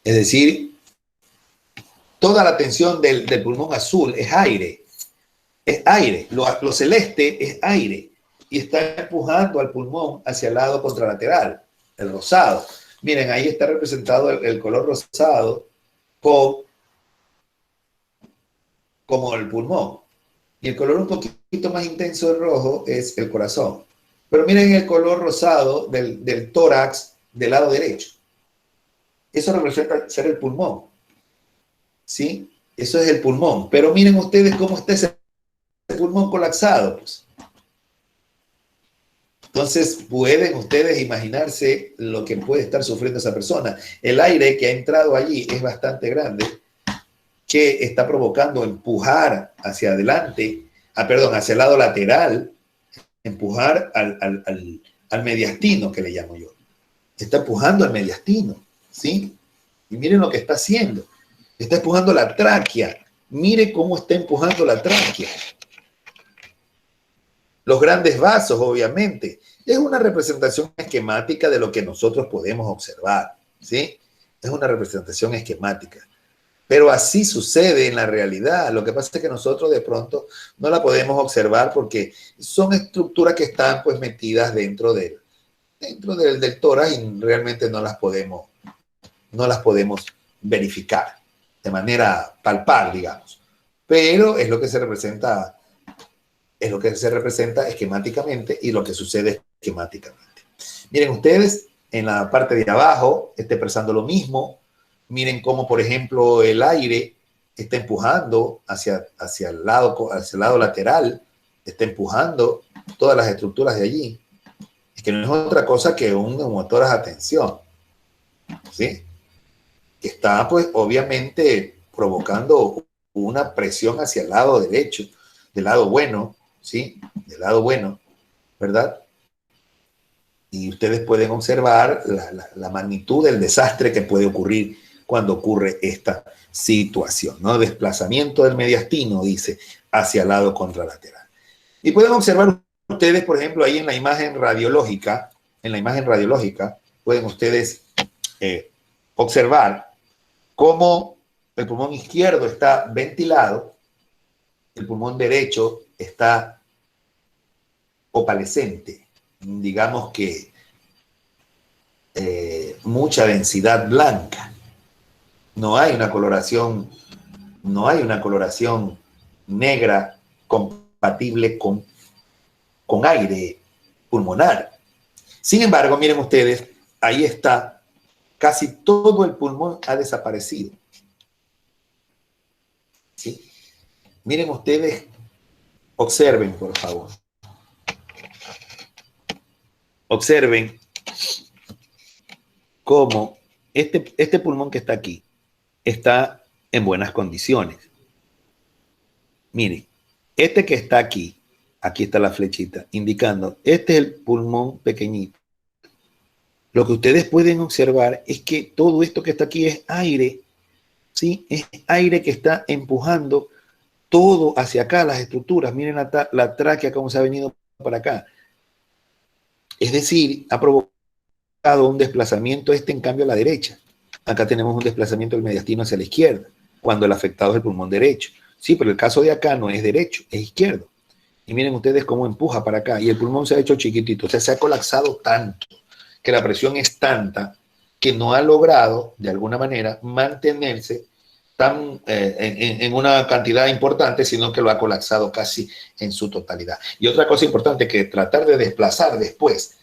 Es decir, toda la tensión del pulmón azul es aire. es aire. Lo celeste es aire y está empujando al pulmón hacia el lado contralateral, el rosado. Miren, ahí está representado el color rosado como el pulmón. Y el color un poquito más intenso del rojo es el corazón. Pero miren el color rosado del tórax del lado derecho. Eso representa ser el pulmón. ¿Sí? Eso es el pulmón. Pero miren ustedes cómo está ese pulmón colapsado. Pues. Entonces, pueden ustedes imaginarse lo que puede estar sufriendo esa persona. El aire que ha entrado allí es bastante grande, que está provocando empujar hacia adelante, hacia el lado lateral, empujar al mediastino, que le llamo yo. Está empujando al mediastino, ¿sí? Y miren lo que está haciendo. Está empujando la tráquea. Mire cómo está empujando la tráquea. Los grandes vasos, obviamente. Es una representación esquemática de lo que nosotros podemos observar, ¿sí? Es una representación esquemática. Pero así sucede en la realidad. Lo que pasa es que nosotros de pronto no la podemos observar porque son estructuras que están pues metidas dentro del tórax y realmente no las podemos verificar de manera palpable, digamos. Pero es lo que se representa esquemáticamente y lo que sucede esquemáticamente. Miren ustedes, en la parte de abajo está expresando lo mismo. Miren cómo, por ejemplo, el aire está empujando hacia el lado lateral, está empujando todas las estructuras de allí. Es que no es otra cosa que un neumotórax a tensión, ¿sí? Que está, pues, obviamente provocando una presión hacia el lado derecho, del lado bueno, ¿sí? Del lado bueno, ¿verdad? Y ustedes pueden observar la magnitud del desastre que puede ocurrir cuando ocurre esta situación, ¿no? Desplazamiento del mediastino, dice, hacia el lado contralateral. Y pueden observar ustedes, por ejemplo, ahí en la imagen radiológica, pueden ustedes observar cómo el pulmón izquierdo está ventilado, el pulmón derecho está opalescente, digamos que mucha densidad blanca. No hay una coloración negra compatible con aire pulmonar. Sin embargo, miren ustedes, ahí está, casi todo el pulmón ha desaparecido. ¿Sí? Miren ustedes, observen, por favor. Observen cómo este pulmón que está aquí está en buenas condiciones. Miren, este que está aquí está la flechita indicando, este es el pulmón pequeñito. Lo que ustedes pueden observar es que todo esto que está aquí es aire, ¿sí? Es aire que está empujando todo hacia acá, las estructuras. Miren la tráquea cómo se ha venido para acá. Es decir, ha provocado un desplazamiento en cambio a la derecha. Acá tenemos un desplazamiento del mediastino hacia la izquierda, cuando el afectado es el pulmón derecho. Sí, pero el caso de acá no es derecho, es izquierdo. Y miren ustedes cómo empuja para acá. Y el pulmón se ha hecho chiquitito, o sea, se ha colapsado tanto, que la presión es tanta que no ha logrado, de alguna manera, mantenerse en una cantidad importante, sino que lo ha colapsado casi en su totalidad. Y otra cosa importante, que tratar de desplazar después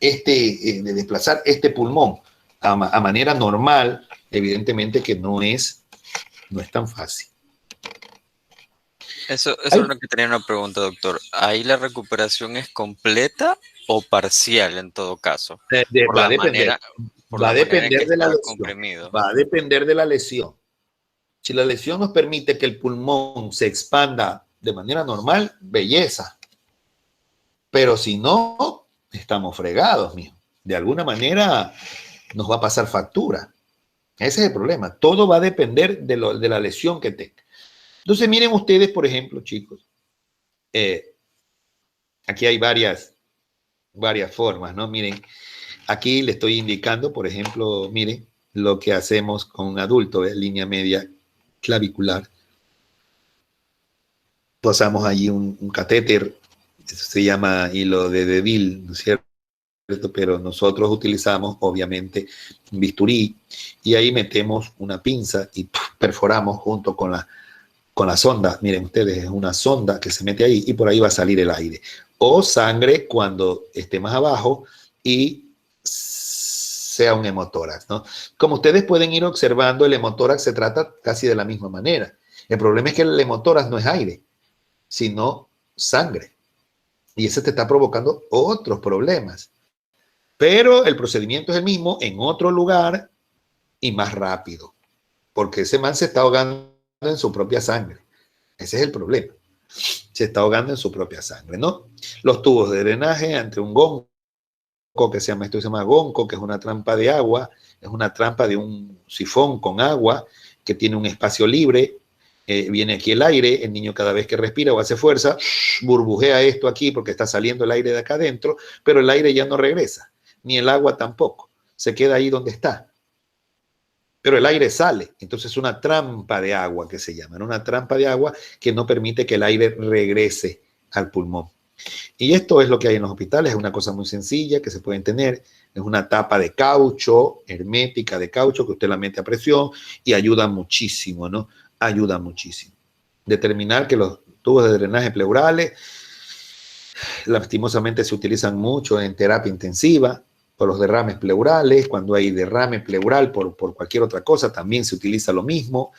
este pulmón a manera normal, evidentemente que no es tan fácil. Eso es lo que tenía una pregunta, doctor. ¿Ahí la recuperación es completa o parcial en todo caso? Va a depender. Va a depender de la lesión. Va a depender de la lesión. Si la lesión nos permite que el pulmón se expanda de manera normal, belleza. Pero si no, estamos fregados, mijo. De alguna manera nos va a pasar factura. Ese es el problema. Todo va a depender de la lesión que tenga. Entonces, miren ustedes, por ejemplo, chicos, aquí hay varias formas, ¿no? Miren, aquí le estoy indicando, por ejemplo, miren, lo que hacemos con un adulto, ¿ves? Línea media clavicular. pasamos allí un catéter, eso se llama hilo de Deville, ¿no es cierto? Pero nosotros utilizamos obviamente un bisturí y ahí metemos una pinza y perforamos junto con la sonda. Miren ustedes, es una sonda que se mete ahí y por ahí va a salir el aire. O sangre cuando esté más abajo y sea un hemotórax, ¿no? Como ustedes pueden ir observando, el hemotórax se trata casi de la misma manera. El problema es que el hemotórax no es aire, sino sangre. Y ese te está provocando otros problemas. Pero el procedimiento es el mismo en otro lugar y más rápido, porque ese man se está ahogando en su propia sangre. Ese es el problema. Se está ahogando en su propia sangre, ¿no? Los tubos de drenaje ante un gonco, que se llama gonco, que es una trampa de agua, es una trampa de un sifón con agua que tiene un espacio libre. Viene aquí el aire, el niño cada vez que respira o hace fuerza, burbujea esto aquí porque está saliendo el aire de acá adentro, pero el aire ya no regresa, ni el agua tampoco, se queda ahí donde está. Pero el aire sale, entonces es una trampa de agua que se llama, una trampa de agua que no permite que el aire regrese al pulmón. Y esto es lo que hay en los hospitales, es una cosa muy sencilla que se pueden tener, es una tapa de caucho, hermética de caucho, que usted la mete a presión y ayuda muchísimo, ¿no? Ayuda muchísimo. Determinar que los tubos de drenaje pleurales lastimosamente se utilizan mucho en terapia intensiva por los derrames pleurales. Cuando hay derrame pleural por cualquier otra cosa también se utiliza lo mismo.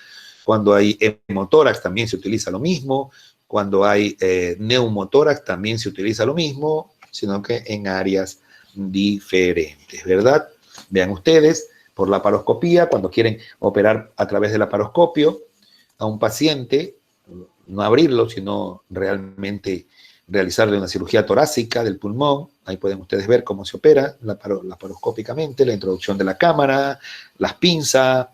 Cuando hay hemotórax también se utiliza lo mismo. Cuando hay neumotórax también se utiliza lo mismo, sino que en áreas diferentes, ¿verdad? Vean ustedes, por la laparoscopía, cuando quieren operar a través del laparoscopio a un paciente, no abrirlo, sino realmente realizarle una cirugía torácica del pulmón. Ahí pueden ustedes ver cómo se opera laparoscópicamente, la introducción de la cámara, las pinzas.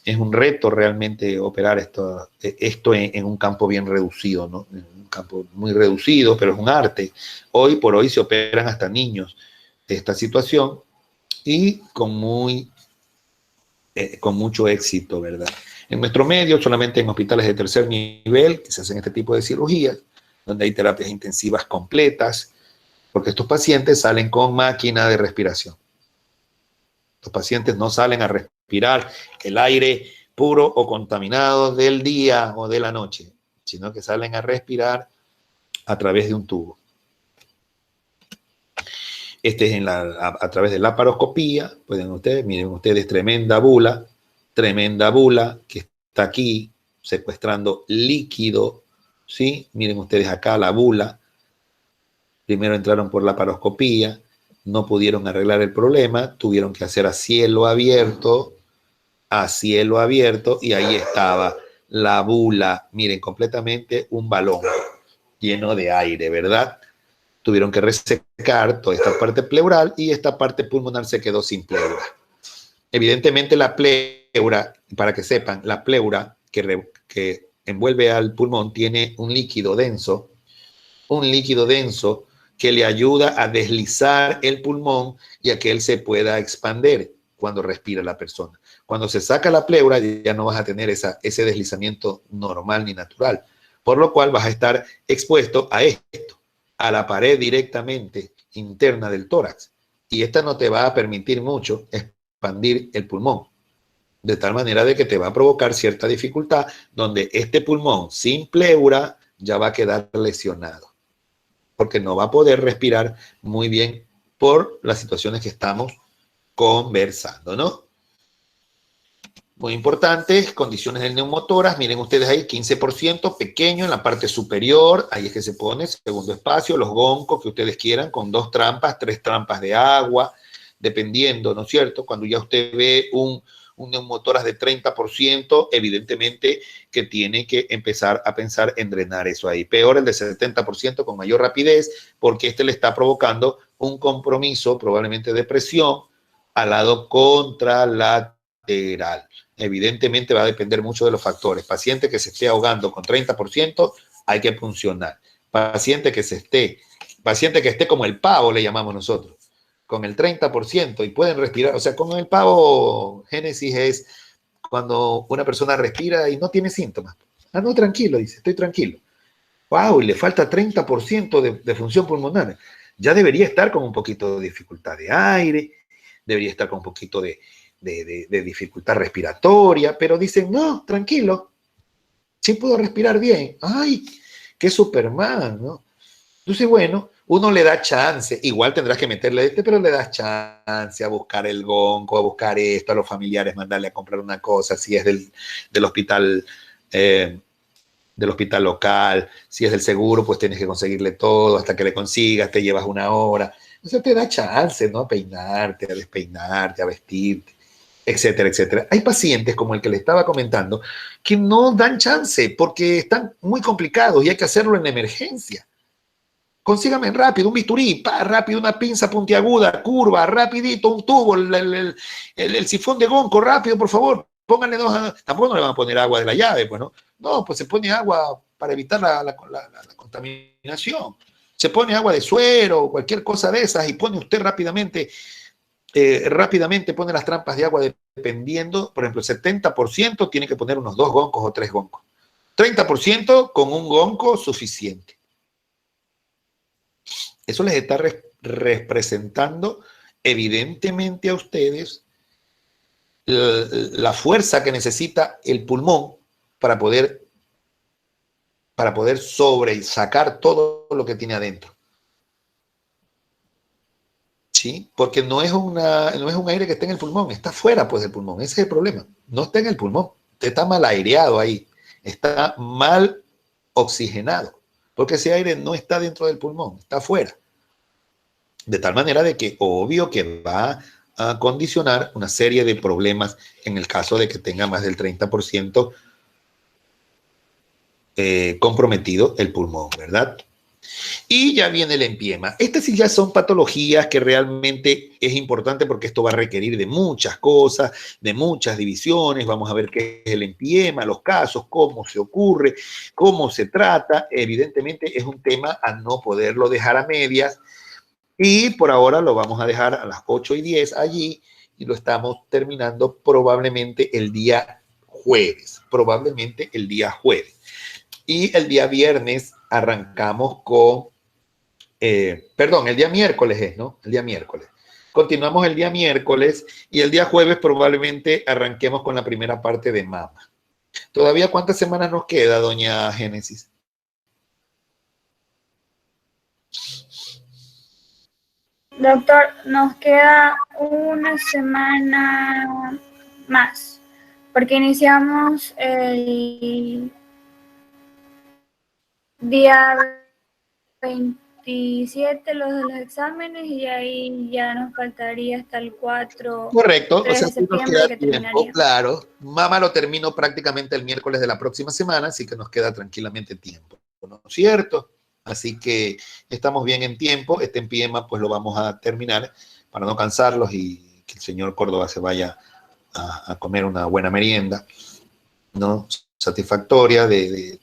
Es un reto realmente operar esto en un campo bien reducido, ¿no? En un campo muy reducido, pero es un arte. Hoy por hoy se operan hasta niños de esta situación y con mucho éxito, ¿verdad? En nuestro medio, solamente en hospitales de tercer nivel, que se hacen este tipo de cirugías, donde hay terapias intensivas completas, porque estos pacientes salen con máquina de respiración. Los pacientes no salen a respirar el aire puro o contaminado del día o de la noche, sino que salen a respirar a través de un tubo. Este es a través de la laparoscopía. Miren ustedes, tremenda bula que está aquí secuestrando líquido, ¿sí? Miren ustedes acá la bula. Primero entraron por la laparoscopía, no pudieron arreglar el problema, tuvieron que hacer a cielo abierto, y ahí estaba la bula. Miren, completamente un balón lleno de aire, ¿verdad? Tuvieron que resecar toda esta parte pleural y esta parte pulmonar se quedó sin pleura. Evidentemente la pleura, para que sepan, la pleura que envuelve al pulmón tiene un líquido denso que le ayuda a deslizar el pulmón y a que él se pueda expandir cuando respira la persona. Cuando se saca la pleura ya no vas a tener ese deslizamiento normal ni natural, por lo cual vas a estar expuesto a esto, a la pared directamente interna del tórax, y esta no te va a permitir mucho expandir el pulmón, de tal manera de que te va a provocar cierta dificultad, donde este pulmón sin pleura ya va a quedar lesionado, porque no va a poder respirar muy bien por las situaciones que estamos conversando, ¿no? Muy importantes, condiciones del neumotórax, miren ustedes ahí, 15% pequeño en la parte superior, ahí es que se pone, segundo espacio, los goncos que ustedes quieran, con 2 trampas, 3 trampas de agua, dependiendo, ¿no es cierto? Cuando ya usted ve un neumotórax de 30%, evidentemente que tiene que empezar a pensar en drenar eso ahí. Peor el de 70% con mayor rapidez, porque este le está provocando un compromiso, probablemente de presión, al lado contralateral. Evidentemente va a depender mucho de los factores. Paciente que se esté ahogando con 30%, hay que puncionar. Paciente que esté como el pavo, le llamamos nosotros, con el 30% y pueden respirar. O sea, con el pavo, génesis es cuando una persona respira y no tiene síntomas. Ah, no, tranquilo, dice, estoy tranquilo. wow, y le falta 30% de función pulmonar. Ya debería estar con un poquito de dificultad de aire, debería estar con un poquito de dificultad respiratoria, pero dicen, no, tranquilo, sí puedo respirar bien. Ay, qué Superman, ¿no? Entonces, bueno, uno le da chance, igual tendrás que meterle pero le das chance a buscar el gonco, a buscar esto, a los familiares, mandarle a comprar una cosa, si es del hospital, del hospital local, si es del seguro, pues tienes que conseguirle todo, hasta que le consigas, te llevas una hora. Eso te da chance, ¿no? A peinarte, a despeinarte, a vestirte, etcétera, etcétera. Hay pacientes, como el que le estaba comentando, que no dan chance porque están muy complicados y hay que hacerlo en emergencia. Consígame rápido un bisturí, rápido una pinza puntiaguda, curva, rapidito, un tubo, el sifón de gonco, rápido, por favor, pónganle dos, tampoco no le van a poner agua de la llave, pues, ¿no? No, pues se pone agua para evitar la contaminación. Se pone agua de suero, cualquier cosa de esas, y pone usted rápidamente pone las trampas de agua dependiendo, por ejemplo, el 70% tiene que poner unos 2 goncos o 3 goncos. 30% con un gonco suficiente. Eso les está representando evidentemente a ustedes la fuerza que necesita el pulmón para poder sacar todo lo que tiene adentro. ¿Sí? Porque no es un aire que esté en el pulmón, está fuera pues del pulmón, ese es el problema. No está en el pulmón, está mal aireado ahí, está mal oxigenado, porque ese aire no está dentro del pulmón, está fuera. De tal manera de que obvio que va a condicionar una serie de problemas en el caso de que tenga más del 30% comprometido el pulmón, ¿verdad? Y ya viene el empiema. Estas sí ya son patologías que realmente es importante porque esto va a requerir de muchas cosas, de muchas divisiones. Vamos a ver qué es el empiema, los casos, cómo se ocurre, cómo se trata. Evidentemente es un tema a no poderlo dejar a medias. Y por ahora lo vamos a dejar a las 8:10 allí y lo estamos terminando probablemente el día jueves. Probablemente el día jueves. Y el día viernes arrancamos con, el día miércoles es, ¿no? El día miércoles. Continuamos el día miércoles y el día jueves probablemente arranquemos con la primera parte de mama. ¿Todavía cuántas semanas nos queda, doña Génesis? Doctor, nos queda una semana más, porque iniciamos el día 27 los de los exámenes y ahí ya nos faltaría hasta el 4. Correcto, o sea, de sí nos septiembre queda que tiempo, terminaría. claro. Mama lo termino prácticamente el miércoles de la próxima semana, así que nos queda tranquilamente tiempo, ¿no es cierto? Así que estamos bien en tiempo. Este empiema pues lo vamos a terminar para no cansarlos y que el señor Córdoba se vaya a comer una buena merienda, ¿no? Satisfactoria,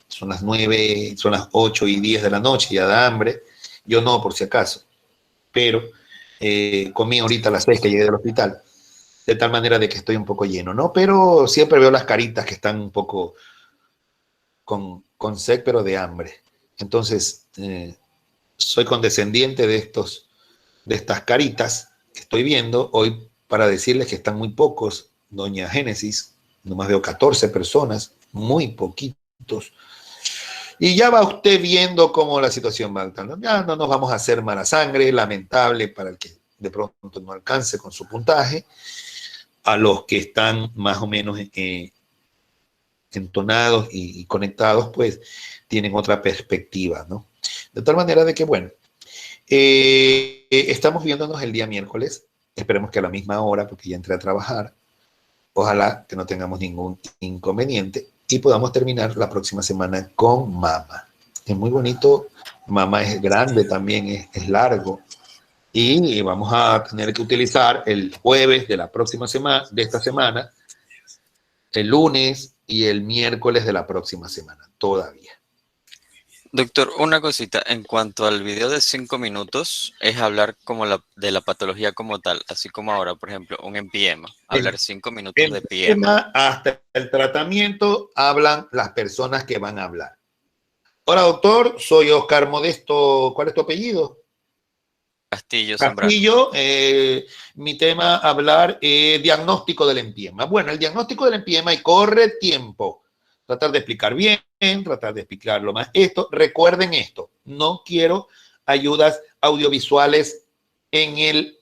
son las 9, son las 8:10 de la noche, ya da hambre. Yo no, por si acaso, pero comí ahorita a las 6 que llegué del hospital, de tal manera de que estoy un poco lleno, ¿no? Pero siempre veo las caritas que están un poco con sed, pero de hambre. Entonces, soy condescendiente de estas caritas que estoy viendo hoy para decirles que están muy pocos, doña Génesis, nomás veo 14 personas, muy poquitos. Y ya va usted viendo cómo la situación va. Ya no nos vamos a hacer mala sangre, lamentable para el que de pronto no alcance con su puntaje. A los que están más o menos entonados y conectados, pues tienen otra perspectiva, ¿no? De tal manera de que, bueno, estamos viéndonos el día miércoles, esperemos que a la misma hora, porque ya entré a trabajar, ojalá que no tengamos ningún inconveniente y podamos terminar la próxima semana con mama. Es muy bonito, mama es grande también, es largo, y vamos a tener que utilizar el jueves de la próxima semana, de esta semana, el lunes y el miércoles de la próxima semana, todavía. Doctor, una cosita, en cuanto al video de 5 minutos, es hablar como de la patología como tal, así como ahora, por ejemplo, un empiema, hablar 5 minutos de empiema. Hasta el tratamiento hablan las personas que van a hablar. Hola, doctor. Soy Oscar Modesto. ¿Cuál es tu apellido? Castillo Zambrano. Castillo. Mi tema, hablar diagnóstico del empiema. Bueno, el diagnóstico del empiema y corre tiempo. Tratar de explicar bien, tratar de explicarlo más. Esto, recuerden esto. No quiero ayudas audiovisuales en el...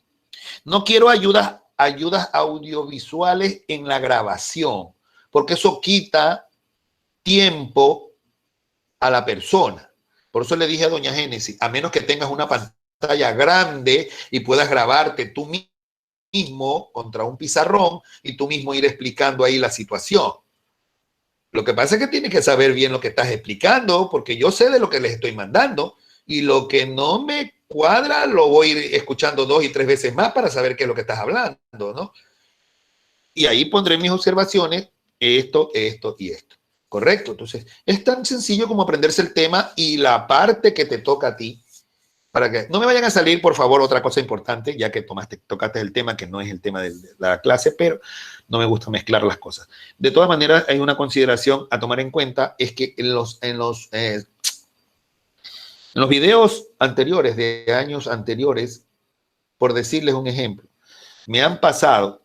No quiero ayudas audiovisuales en la grabación, porque eso quita tiempo a la persona. Por eso le dije a doña Génesis, a menos que tengas una pantalla grande y puedas grabarte tú mismo contra un pizarrón y tú mismo ir explicando ahí la situación. Lo que pasa es que tienes que saber bien lo que estás explicando, porque yo sé de lo que les estoy mandando y lo que no me cuadra lo voy a ir escuchando 2 y 3 veces más para saber qué es lo que estás hablando, ¿no? Y ahí pondré mis observaciones, esto y esto. ¿Correcto? Entonces, es tan sencillo como aprenderse el tema y la parte que te toca a ti. Para que no me vayan a salir, por favor, otra cosa importante, ya que tocaste el tema que no es el tema de la clase, pero no me gusta mezclar las cosas. De todas maneras, hay una consideración a tomar en cuenta, es que en los videos anteriores, de años anteriores, por decirles un ejemplo, me han pasado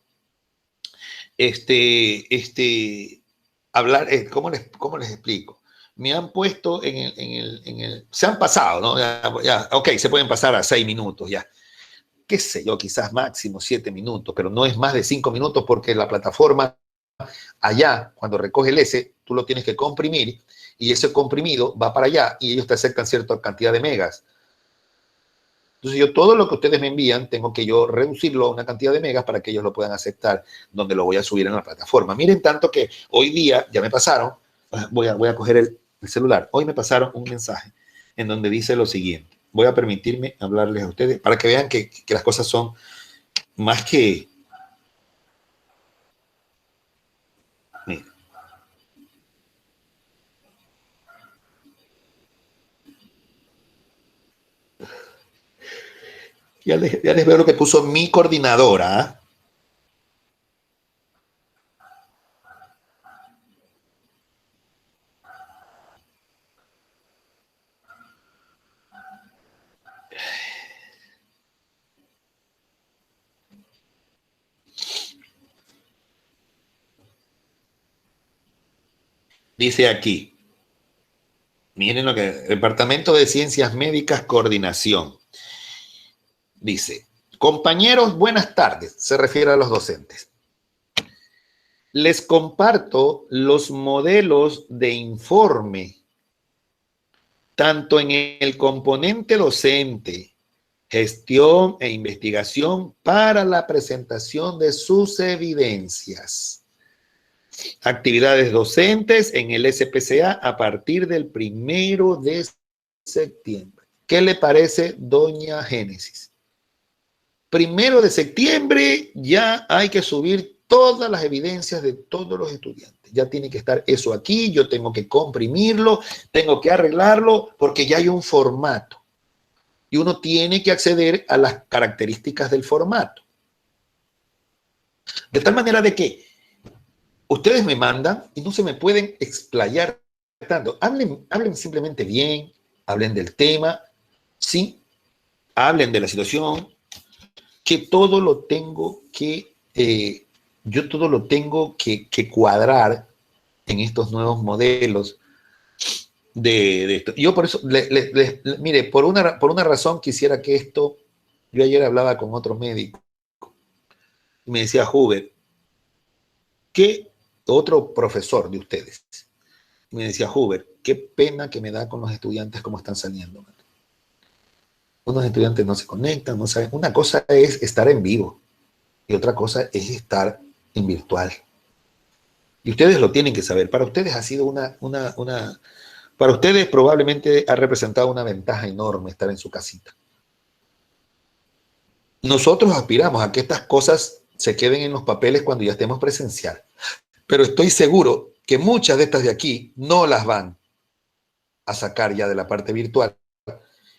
hablar, ¿cómo les explico? Me han puesto se han pasado, ¿no? Ya, ok, se pueden pasar a 6 minutos, ya. Qué sé yo, quizás máximo 7 minutos, pero no es más de 5 minutos porque la plataforma allá, cuando recoge el S, tú lo tienes que comprimir y ese comprimido va para allá y ellos te aceptan cierta cantidad de megas. Entonces yo todo lo que ustedes me envían tengo que yo reducirlo a una cantidad de megas para que ellos lo puedan aceptar donde lo voy a subir en la plataforma. Miren tanto que hoy día ya me pasaron, voy a coger el celular, hoy me pasaron un mensaje en donde dice lo siguiente. Voy a permitirme hablarles a ustedes para que vean que las cosas son más que... Miren. Ya les veo lo que puso mi coordinadora. Dice aquí, miren lo que... Departamento de Ciencias Médicas, Coordinación. Dice, compañeros, buenas tardes. Se refiere a los docentes. Les comparto los modelos de informe, tanto en el componente docente, gestión e investigación para la presentación de sus evidencias. Actividades docentes en el SPCA a partir del 1 de septiembre. ¿Qué le parece, doña Génesis? 1 de septiembre ya hay que subir todas las evidencias de todos los estudiantes. Ya tiene que estar eso aquí, yo tengo que comprimirlo, tengo que arreglarlo, porque ya hay un formato. Y uno tiene que acceder a las características del formato. De tal manera de que ustedes me mandan y no se me pueden explayar tanto. Hablen simplemente bien, hablen del tema, sí, hablen de la situación, que todo lo tengo que, yo todo lo tengo que cuadrar en estos nuevos modelos de esto. Yo por eso, mire, por una razón quisiera que esto, yo ayer hablaba con otro médico, y me decía, Hubert, ¿qué otro profesor de ustedes? Me decía, Hubert, qué pena que me da con los estudiantes cómo están saliendo. Unos estudiantes no se conectan, no saben. Una cosa es estar en vivo y otra cosa es estar en virtual. Y ustedes lo tienen que saber. Para ustedes ha sido para ustedes probablemente ha representado una ventaja enorme estar en su casita. Nosotros aspiramos a que estas cosas se queden en los papeles cuando ya estemos presencial. Pero estoy seguro que muchas de estas de aquí no las van a sacar ya de la parte virtual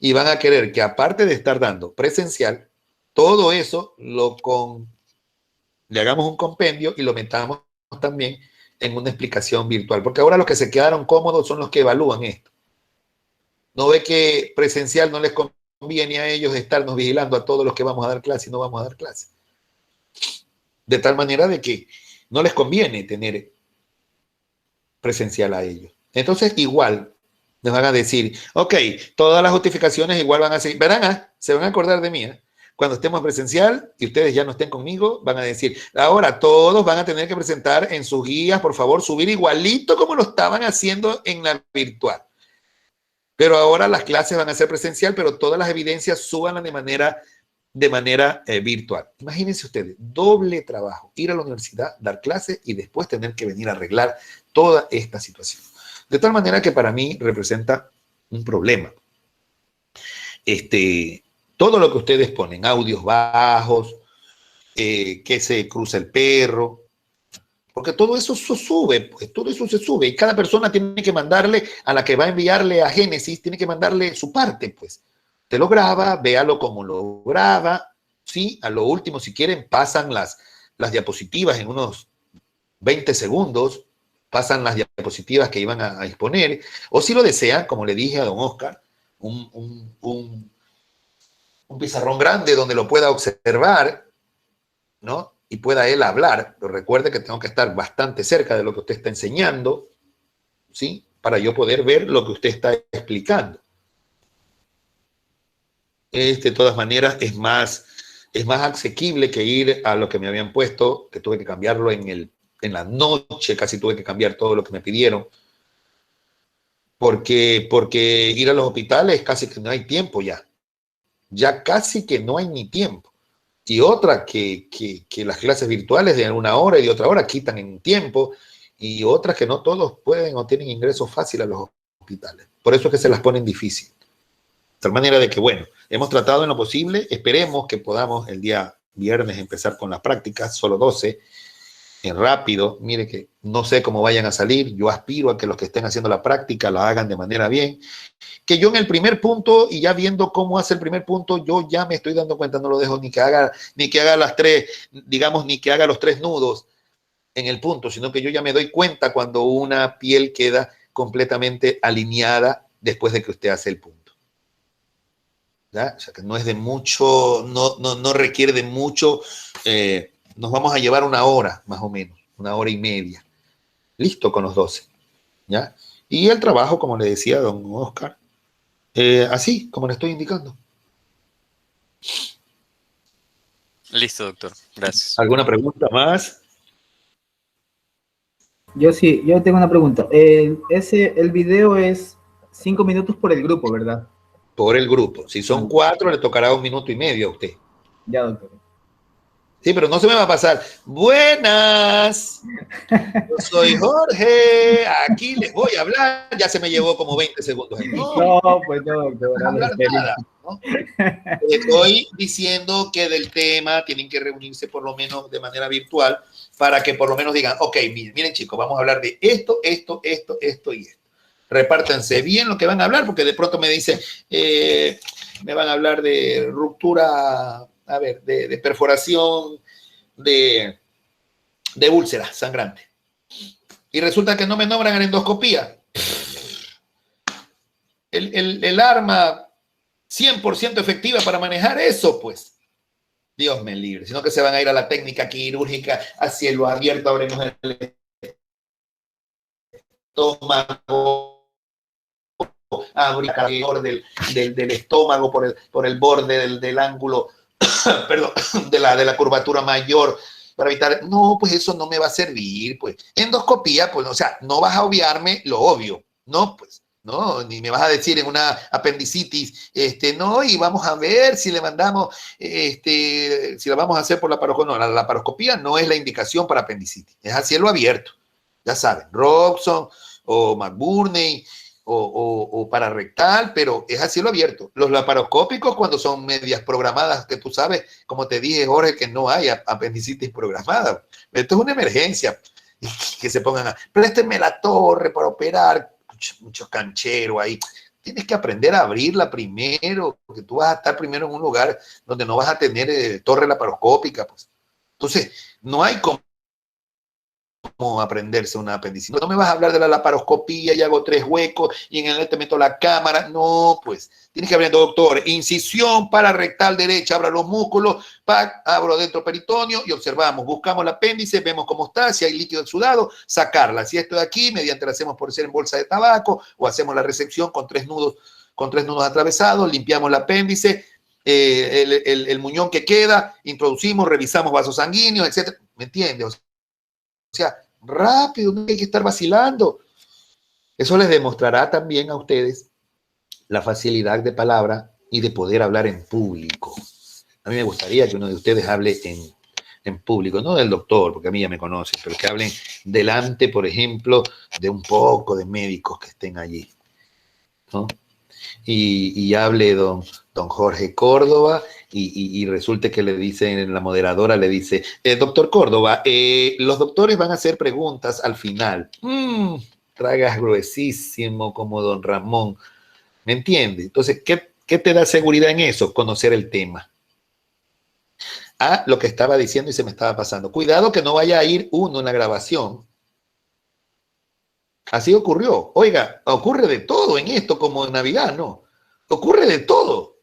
y van a querer que, aparte de estar dando presencial, todo eso le hagamos un compendio y lo metamos también en una explicación virtual. Porque ahora los que se quedaron cómodos son los que evalúan esto. ¿No ve que presencial no les conviene a ellos estarnos vigilando a todos los que vamos a dar clase y no vamos a dar clase? De tal manera de que no les conviene tener presencial a ellos. Entonces, igual, nos van a decir, ok, todas las justificaciones igual van a seguir, verán, se van a acordar de mí, cuando estemos presencial y ustedes ya no estén conmigo, van a decir, ahora todos van a tener que presentar en sus guías, por favor, subir igualito como lo estaban haciendo en la virtual. Pero ahora las clases van a ser presencial, pero todas las evidencias súbanlas de manera virtual. Imagínense ustedes, doble trabajo, ir a la universidad, dar clases y después tener que venir a arreglar toda esta situación. De tal manera que para mí representa un problema. Todo lo que ustedes ponen, audios bajos, que se cruza el perro, porque todo eso se sube, pues todo eso se sube y cada persona tiene que mandarle a la que va a enviarle a Génesis, tiene que mandarle su parte, pues. Te lo graba, véalo como lo graba, ¿sí? A lo último, si quieren, pasan las diapositivas en unos 20 segundos, pasan las diapositivas que iban a exponer, o si lo desean, como le dije a don Oscar, un pizarrón grande donde lo pueda observar, ¿no? Y pueda él hablar, pero recuerde que tengo que estar bastante cerca de lo que usted está enseñando, ¿sí? Para yo poder ver lo que usted está explicando. De todas maneras, es más asequible que ir a lo que me habían puesto, que tuve que cambiarlo en la noche, casi tuve que cambiar todo lo que me pidieron, porque ir a los hospitales casi que no hay tiempo ya casi que no hay ni tiempo. Y otra, que las clases virtuales de una hora y de otra hora quitan en tiempo, y otras que no todos pueden o tienen ingreso fácil a los hospitales. Por eso es que se las ponen difícil. De tal manera de que, bueno, hemos tratado en lo posible, esperemos que podamos el día viernes empezar con las prácticas, solo 12, rápido. Mire que no sé cómo vayan a salir, yo aspiro a que los que estén haciendo la práctica la hagan de manera bien, que yo en el primer punto, y ya viendo cómo hace el primer punto, yo ya me estoy dando cuenta, no lo dejo ni que haga las tres, digamos, ni que haga los 3 nudos en el punto, sino que yo ya me doy cuenta cuando una piel queda completamente alineada después de que usted hace el punto. ¿Ya? O sea, que no es de mucho, no requiere de mucho, nos vamos a llevar una hora, más o menos, una hora y media. Listo con los 12, ¿ya? Y el trabajo, como le decía don Oscar, así como le estoy indicando. Listo, doctor. Gracias. ¿Alguna pregunta más? Yo sí, yo tengo una pregunta. El video es 5 minutos por el grupo, ¿verdad? Por el grupo. Si son 4, le tocará 1 minuto y medio a usted. Ya, doctor. Sí, pero no se me va a pasar. Buenas. Yo soy Jorge. Aquí les voy a hablar. Ya se me llevó como 20 segundos. No, pues no, doctor. No hablar nada, ¿no? Estoy diciendo que del tema tienen que reunirse por lo menos de manera virtual para que por lo menos digan, ok, miren chicos, vamos a hablar de esto y esto. Repártanse bien lo que van a hablar, porque de pronto me dicen, me van a hablar de ruptura, a ver, de perforación, de úlcera sangrante. Y resulta que no me nombran en endoscopía. El arma 100% efectiva para manejar eso, pues. Dios me libre. Sino que se van a ir a la técnica quirúrgica a cielo abierto, abrimos el estómago, abrir alrededor del estómago por el borde del ángulo, perdón, de la curvatura mayor para evitar. No, pues eso no me va a servir, pues. Endoscopía, pues, o sea, no vas a obviarme lo obvio, no, pues. No, ni me vas a decir en una apendicitis, no, y vamos a ver si le mandamos, si la vamos a hacer por laparoscopía. No, la laparoscopía no es la indicación para apendicitis, es a cielo abierto. Ya saben, Robson o McBurney o para rectal, pero es a cielo abierto. Los laparoscópicos, cuando son medias programadas, que tú sabes, como te dije, Jorge, que no hay apendicitis programada. Esto es una emergencia. Que se pongan présteme la torre para operar. Mucho canchero ahí. Tienes que aprender a abrirla primero, porque tú vas a estar primero en un lugar donde no vas a tener torre laparoscópica, pues. Entonces, no hay como cómo aprenderse una apendicitis. No me vas a hablar de la laparoscopía y hago 3 huecos y en el te meto la cámara. No, pues tienes que hablar, doctor, incisión pararectal derecha, abra los músculos, abro dentro peritoneo y observamos, buscamos el apéndice, vemos cómo está, si hay líquido exudado, sacarla. Si esto de aquí, mediante la hacemos por ser en bolsa de tabaco o hacemos la resección con 3 nudos atravesados, limpiamos el apéndice, el muñón que queda, introducimos, revisamos vasos sanguíneos, etc. ¿Me entiendes? O sea, rápido, no hay que estar vacilando. Eso les demostrará también a ustedes la facilidad de palabra y de poder hablar en público. A mí me gustaría que uno de ustedes hable en público, no del doctor, porque a mí ya me conocen, pero que hablen delante, por ejemplo, de un poco de médicos que estén allí, ¿no? Y hable don Jorge Córdoba y resulte que le dicen, la moderadora le dice, doctor Córdoba, los doctores van a hacer preguntas al final. Tragas gruesísimo como don Ramón. ¿Me entiende? Entonces, ¿qué te da seguridad en eso? Conocer el tema. Lo que estaba diciendo y se me estaba pasando. Cuidado que no vaya a ir uno en la grabación. Así ocurrió. Oiga, ocurre de todo en esto como en Navidad, ¿no? Ocurre de todo.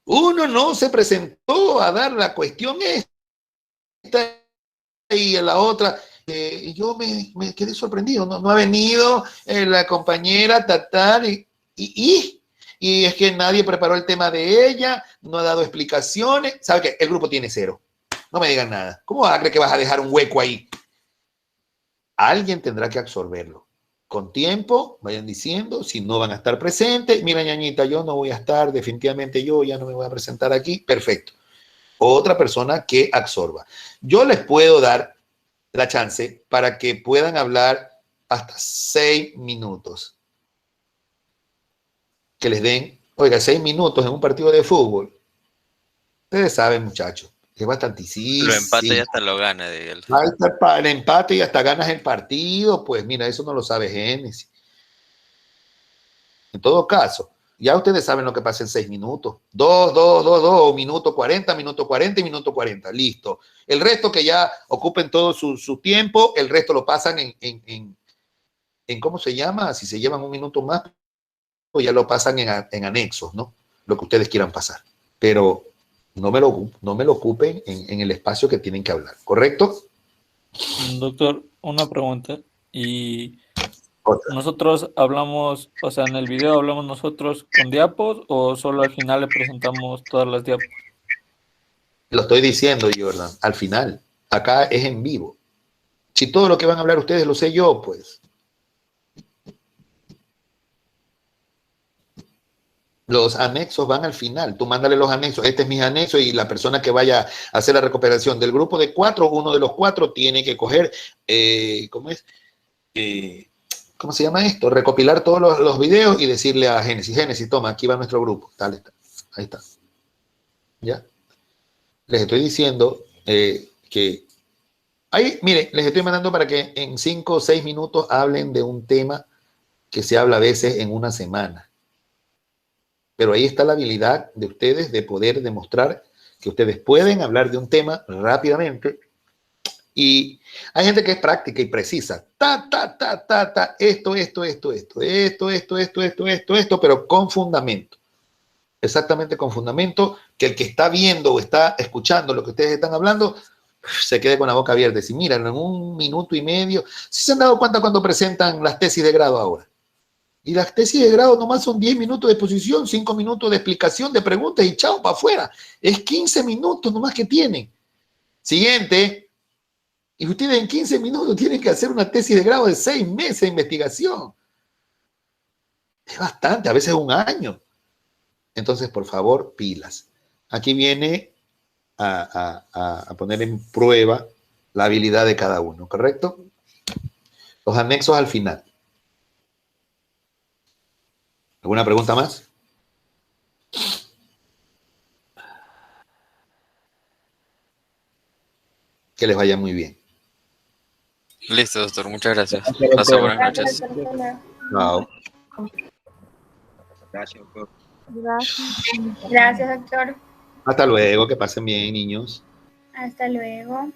Uno no se presentó a dar la cuestión esta y a la otra. Y yo me quedé sorprendido. No ha venido la compañera tal y es que nadie preparó el tema de ella, no ha dado explicaciones. ¿Sabe qué? El grupo tiene 0. No me digan nada. ¿Cómo vas a creer que vas a dejar un hueco ahí? Alguien tendrá que absorberlo. Con tiempo, vayan diciendo, si no van a estar presentes, mira, ñañita, yo no voy a estar, definitivamente yo ya no me voy a presentar aquí, perfecto. Otra persona que absorba. Yo les puedo dar la chance para que puedan hablar hasta 6 minutos. Que les den, oiga, 6 minutos en un partido de fútbol. Ustedes saben, muchachos, es bastantísimo. Lo empate y hasta lo gana, Diego. El empate y hasta ganas el partido, pues mira, eso no lo sabe Génesis. En todo caso, ya ustedes saben lo que pasa en 6 minutos. 2, minuto 40 y minuto 40, listo. El resto que ya ocupen todo su tiempo, el resto lo pasan en ¿cómo se llama? Si se llevan un minuto más, pues ya lo pasan en anexos, ¿no? Lo que ustedes quieran pasar. Pero no me lo ocupen en el espacio que tienen que hablar, ¿correcto? Doctor, una pregunta. ¿Y Otra. nosotros hablamos, o sea, en el video hablamos nosotros con diapos o solo al final le presentamos todas las diapos? Lo estoy diciendo, Jordan, al final. Acá es en vivo. Si todo lo que van a hablar ustedes lo sé yo, pues. Los anexos van al final. Tú mándale los anexos. Este es mi anexo y la persona que vaya a hacer la recuperación del grupo de 4, uno de los 4 tiene que coger, ¿cómo es? ¿Cómo se llama esto? Recopilar todos los videos y decirle a Génesis, toma, aquí va nuestro grupo. Tal está. Ahí está. ¿Ya? Les estoy diciendo que ahí, mire, les estoy mandando para que en 5 o 6 minutos hablen de un tema que se habla a veces en una semana. Pero ahí está la habilidad de ustedes de poder demostrar que ustedes pueden hablar de un tema rápidamente. Y hay gente que es práctica y precisa. Esto, pero con fundamento. Exactamente con fundamento, que el que está viendo o está escuchando lo que ustedes están hablando se quede con la boca abierta. Si miran, en 1 minuto y medio, si se han dado cuenta cuando presentan las tesis de grado ahora. Y las tesis de grado nomás son 10 minutos de exposición, 5 minutos de explicación, de preguntas y chao, para afuera. Es 15 minutos nomás que tienen. Siguiente. Y ustedes en 15 minutos tienen que hacer una tesis de grado de 6 meses de investigación. Es bastante, a veces 1 año. Entonces, por favor, pilas. Aquí viene a poner en prueba la habilidad de cada uno, ¿correcto? Los anexos al final. ¿Alguna pregunta más? Que les vaya muy bien. Listo, doctor. Muchas gracias. Gracias, Pasa doctor. buenas Gracias, noches. doctora. Chao. Gracias, doctor. Gracias, doctor. Hasta luego, que pasen bien, niños. Hasta luego.